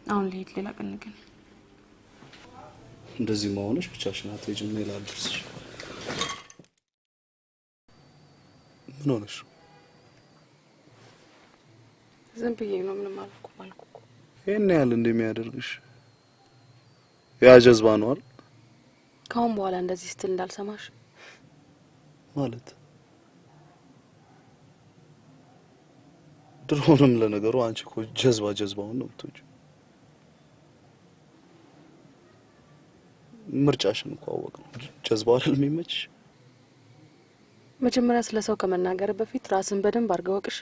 አሁን ልሂድ፣ ሌላ ቀን እንገናኝ። እንደዚህ መሆንሽ ብቻሽን አትሄጂም። እኔ ላድርስሽ። ምን ሆነሽ? ዝም ብዬ ነው። ምንም አልኩ እኮ። ይሄን ያህል እንደሚያደርግሽ ያ ጀዝባ ነው አይደል? ከአሁን በኋላ እንደዚህ ስትል እንዳልሰማሽ ማለት ድሮንም ለነገሩ አንቺ እኮ ጀዝባውን ነው የምትወጂው። ምርጫሽን እኮ አወቅነው። ጀዝባው አይደል የሚመችሽ? መጀመሪያ ስለ ሰው ከመናገር በፊት ራስን በደንብ አድርገህ ወቅሽ።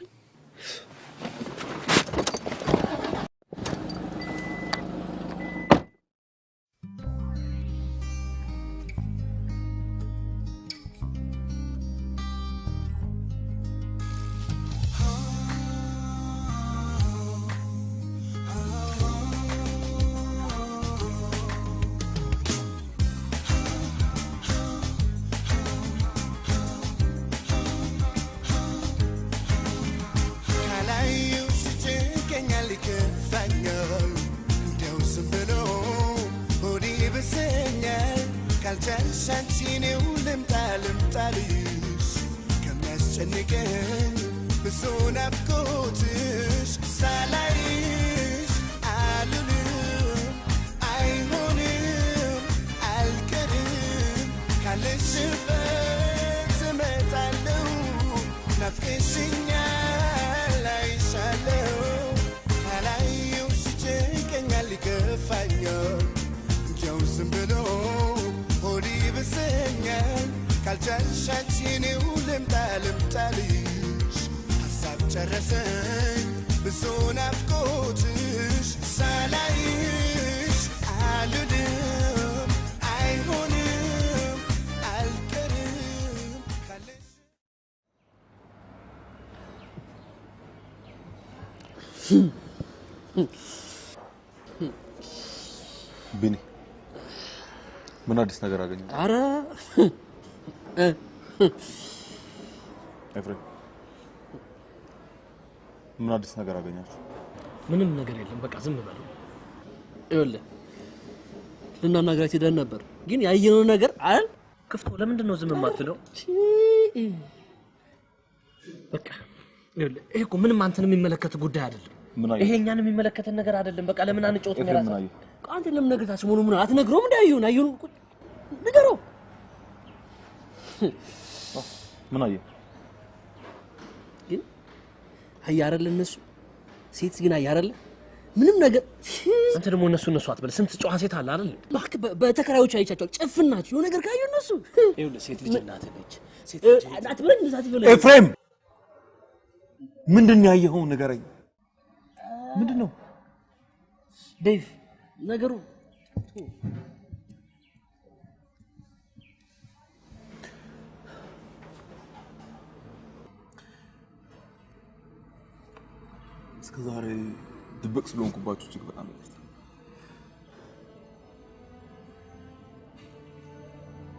ቢኒ ምን አዲስ ነገር አገኘ? አረ ኤፍሬም ምን አዲስ ነገር አገኛችሁ? ምንም ነገር የለም። በቃ ዝም በሉ። ይኸውልህ ልናናግራት ሄደን ነበር፣ ግን ያየነው ነገር አል ክፍቶ ለምንድን ነው ዝም የማትለው? በቃ ይኸውልህ ይሄ እኮ ምንም አንተን የሚመለከት ጉዳይ አይደለም። ይሄ እኛን የሚመለከተን ነገር አይደለም። በቃ ለምን አንጮት ነው ያላችሁ? አንተ ለምን ነግረታችሁ? ምን አትነግረውም? እንዳይዩን አዩን ንገረው። ምን አየ? ግን አያረለ እነሱ ሴት ግን አያረለ ምንም ነገር። አንተ ደግሞ እነሱ አትበል። ስንት ጨዋ ሴት አለ አይደል? ባክ በተከራዮች አይቻቸው ጭፍናችሁ የሆነ ነገር ካዩ እነሱ ይኸውልህ ሴት ልጅ እናት ነች። ሴት ልጅ አትበል። እንደዛ አትበል። ኤፍሬም ምንድን ነው ያየኸው? ንገረኝ። ምንድነው ዴቭ ነገሩ? እስከዛሬ ድብቅ ስለሆንኩባችሁ እጅግ በጣም ይቅርታ።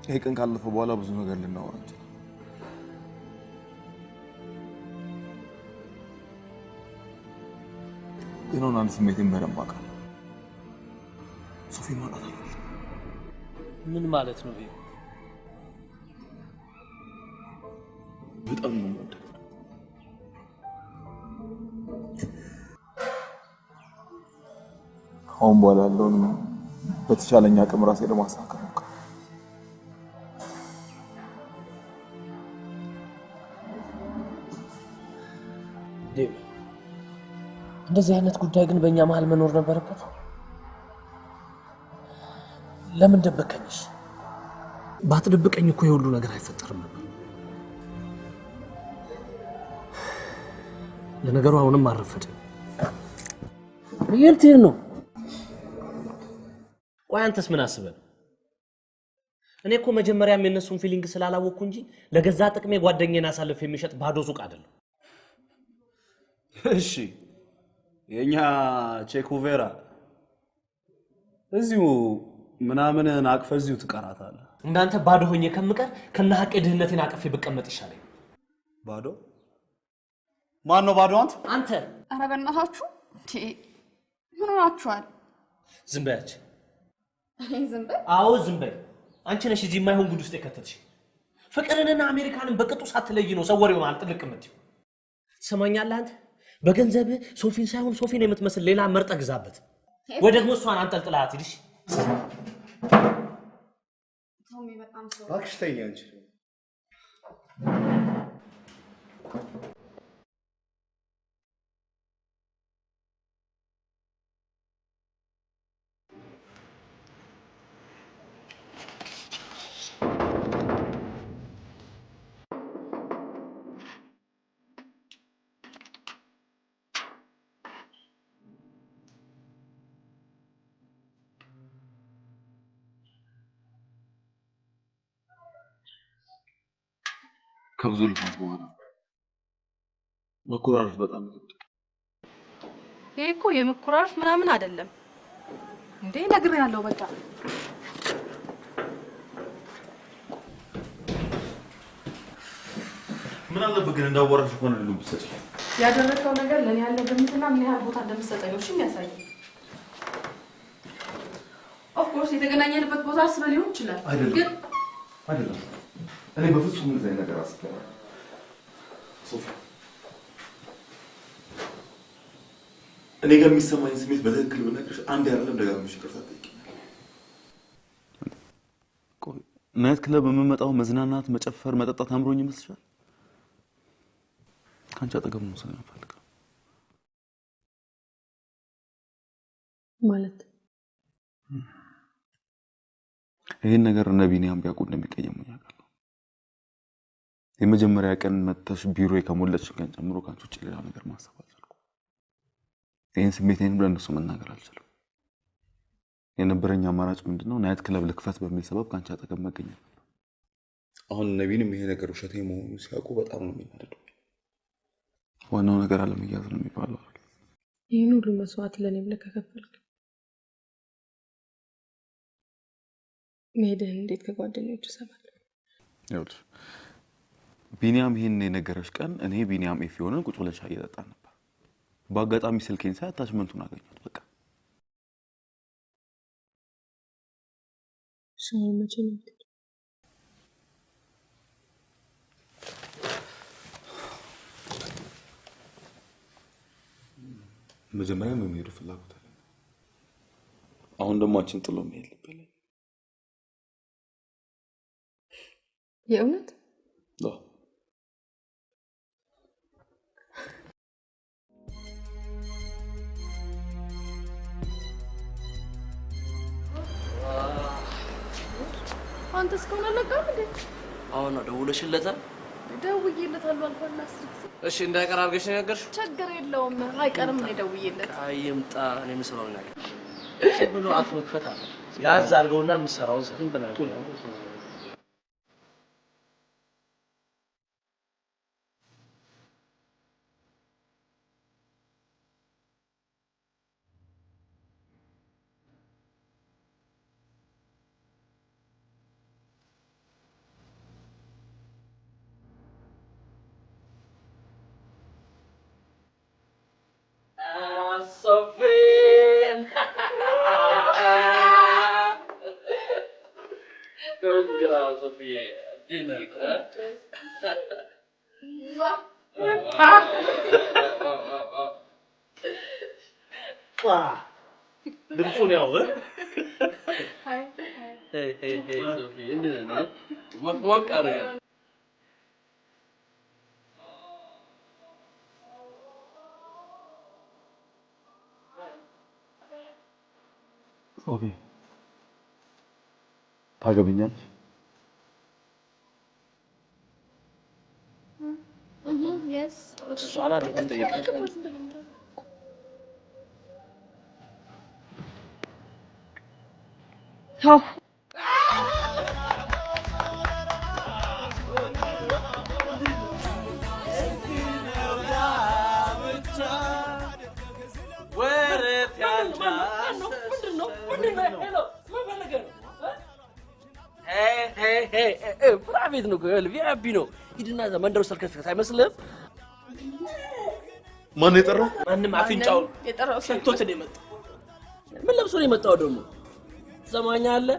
ይሄ ቀን ካለፈ በኋላ ብዙ ነገር ልናወራ እንችላለን። የሆነ አንድ ስሜቴን በደንብ አውቃለሁ። ሶፊ ማለት አልፈልግም። ምን ማለት ነው ይሄ? በጣም ነው የምወደው። አሁን በኋላ ያለውን በተቻለኝ አቅም ራሴ ለማሳካት ነው። ዴቭ እንደዚህ አይነት ጉዳይ ግን በእኛ መሀል መኖር ነበረበት። ለምን ደበቀኝሽ? ባትደብቀኝ እኮ የሁሉ ነገር አይፈጠርም ነበር። ለነገሩ አሁንም አረፈደ። የልትሄድ ነው? ቆይ አንተስ ምን አስበህ? እኔ እኮ መጀመሪያም የነሱን ፊሊንግ ስላላወቅኩ እንጂ ለገዛ ጥቅሜ ጓደኛዬን አሳልፍ የሚሸጥ ባዶ ሱቅ አይደለም። እሺ የኛ ቼኩቬራ እዚሁ ምናምንን አቅፈ እዚሁ ትቀራታለህ። እንዳንተ ባዶ ሆኜ ከምቀር ከነ ሀቄ ድህነቴን አቅፌ ብቀመጥ ይሻለኝ። ባዶ? ማን ነው ባዶ? አንተ። ኧረ በእናታችሁ ምን ሆናችኋል? ዝም በያች። ዝም በይ? አዎ ዝም በይ። አንቺ ነሽ እዚህ የማይሆን ጉድ ውስጥ የከተትሽ። ፍቅርንና አሜሪካንን በቅጡ ሳትለይ ነው ሰው ወሬው ማለት ጥልቅ የምትይው። ትሰማኛለህ አንተ? በገንዘብ ሶፊን ሳይሆን ሶፊን የምትመስል ሌላ መርጠህ ግዛበት፣ ወይ ደግሞ እሷን አንጠልጥላት ሂድሽ። እባክሽ ተይኝ አንቺ። ከብዙ ልፋት በኋላ መኮራረፍ በጣም ይሄ እኮ የመኮራረፍ ምናምን አይደለም እንዴ ነግሬያለሁ። በቃ ምን አለበት ግን እንዳወራሽ ሆነ ልሉ ብትሰጪ ያደረከው ነገር ለኔ ያለ ግምትና ምን ያህል ቦታ እንደምትሰጠኝ ነው የሚያሳይ። ኦፍ ኮርስ የተገናኘንበት ቦታ አስበህ ሊሆን ይችላል ግን አይደለም። እኔ በፍጹም እንደዚህ አይነት ነገር አስቤያለሁ። ሶፊ እኔ ጋር የሚሰማኝ ስሜት በትክክል ብነግርሽ አንድ አይደለም ደጋግመሽ ይቅርታ ጠይቂኛለሽ። ቆይ ናይት ክለብ የምመጣው መዝናናት፣ መጨፈር፣ መጠጣት አምሮኝ ይመስልሻል? ካንቺ አጠገብ ነው ስለምፈልግ ማለት ይሄን ነገር እነ ቢኒያም ቢያውቁ እንደሚቀየሙኝ አውቃለሁ። የመጀመሪያ ቀን መተሽ ቢሮ ከሞለች ቀን ጀምሮ ካንቺ ውጭ ሌላ ነገር ማሰብ አልቻልኩም። ይሄን ስሜቴን ለእነሱ መናገር አልቻልኩም። የነበረኝ አማራጭ ምንድነው? ናይት ክለብ ልክፈት በሚል ሰበብ ካንቺ አጠገብ መገኘት ነበር። አሁን ነቢንም ይሄ ነገር ውሸቴ መሆኑ ሲያውቁ በጣም ነው የሚናደዱ። ዋናው ነገር አለመያዝ ነው የሚባለው። ይሄን ሁሉ መስዋዕት ለኔ ብለህ ከከፈልክ መሄድህን እንዴት ከጓደኞቹ ሰማለሁ? ይኸውልሽ ቢኒያም ይሄን የነገረሽ ቀን እኔ ቢኒያም ኤፍ ሆነን ቁጭ ብለን ሻይ እየጠጣን ነበር። በአጋጣሚ ስልኬን ሳይ አታችመንቱን አገኘሁት። በቃ ሻይ መቼ ነው? መጀመሪያ መሄዱ ፍላጎት አለ። አሁን ደግሞ አንቺን ጥሎ መሄድ ልበለኝ። የእውነት አንተ እስካሁን አለቀም እንዴ? አሁን ነው ደውለሽለታል? ደውዬለታለሁ አልኳላ 10 ጊዜ። እሺ እንዳይቀር አድርገሽ ነው ያገርሽ? ችግር የለውም አይቀርም ነው ደውዬለት። አይምጣ እኔ መስራው ነገር ብሎ አትመክፈታ ያዝ አድርገውና የምትሰራውን ዝም ብለህ Sophie! Good girl, Sophie. Dinner, ድምፁን ያው hey Sophie እንዴት ነህ? ሞቅ አድርገህ ኦኬ ታገቢኛለሽ? Yes. እሷን አይደለም ጠየቅኩት። አዎ ፕራይቬት ነው ቪአይፒ ነው። ሂድና እዛ መንደሩ ሰልከስከስ አይመስልህም? ማን የጠራው? ማንም አፍንጫው የጠራው ሰጥቶት ነው የመጣው። ምን ለብሶ ነው የመጣው ደግሞ? ትሰማኛለህ?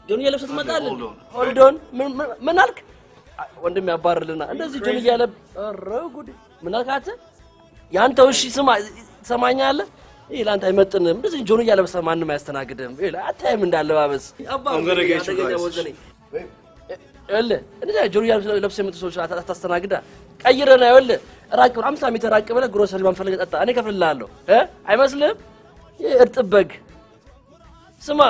ጆንያ ለብሰህ ትመጣለህ? ሆልዶን ምን አልክ? ወንድም ያባርልና እንደዚህ ጆንያ ኧረ ጉድ! ምን አልክ አንተ? ያንተው እሺ ስማ፣ ትሰማኛለህ? ይሄ ላንተ አይመጥንም። እንደዚህ ጆንያ ለብሰህ ማንም አያስተናግድም። ይሄ አታይም እንዳለባበስ እንደዚህ ጆንያ ለብሰህ የመጡ ሰዎች አታስተናግዳ። ቀይረና ይኸውልህ ራቅ 50 ሜትር ራቅ ብለህ ግሮሰሪ ማንፈልግ ጠጣ። እኔ እከፍልልሃለሁ አይመስልህም? እርጥብ በግ ስማ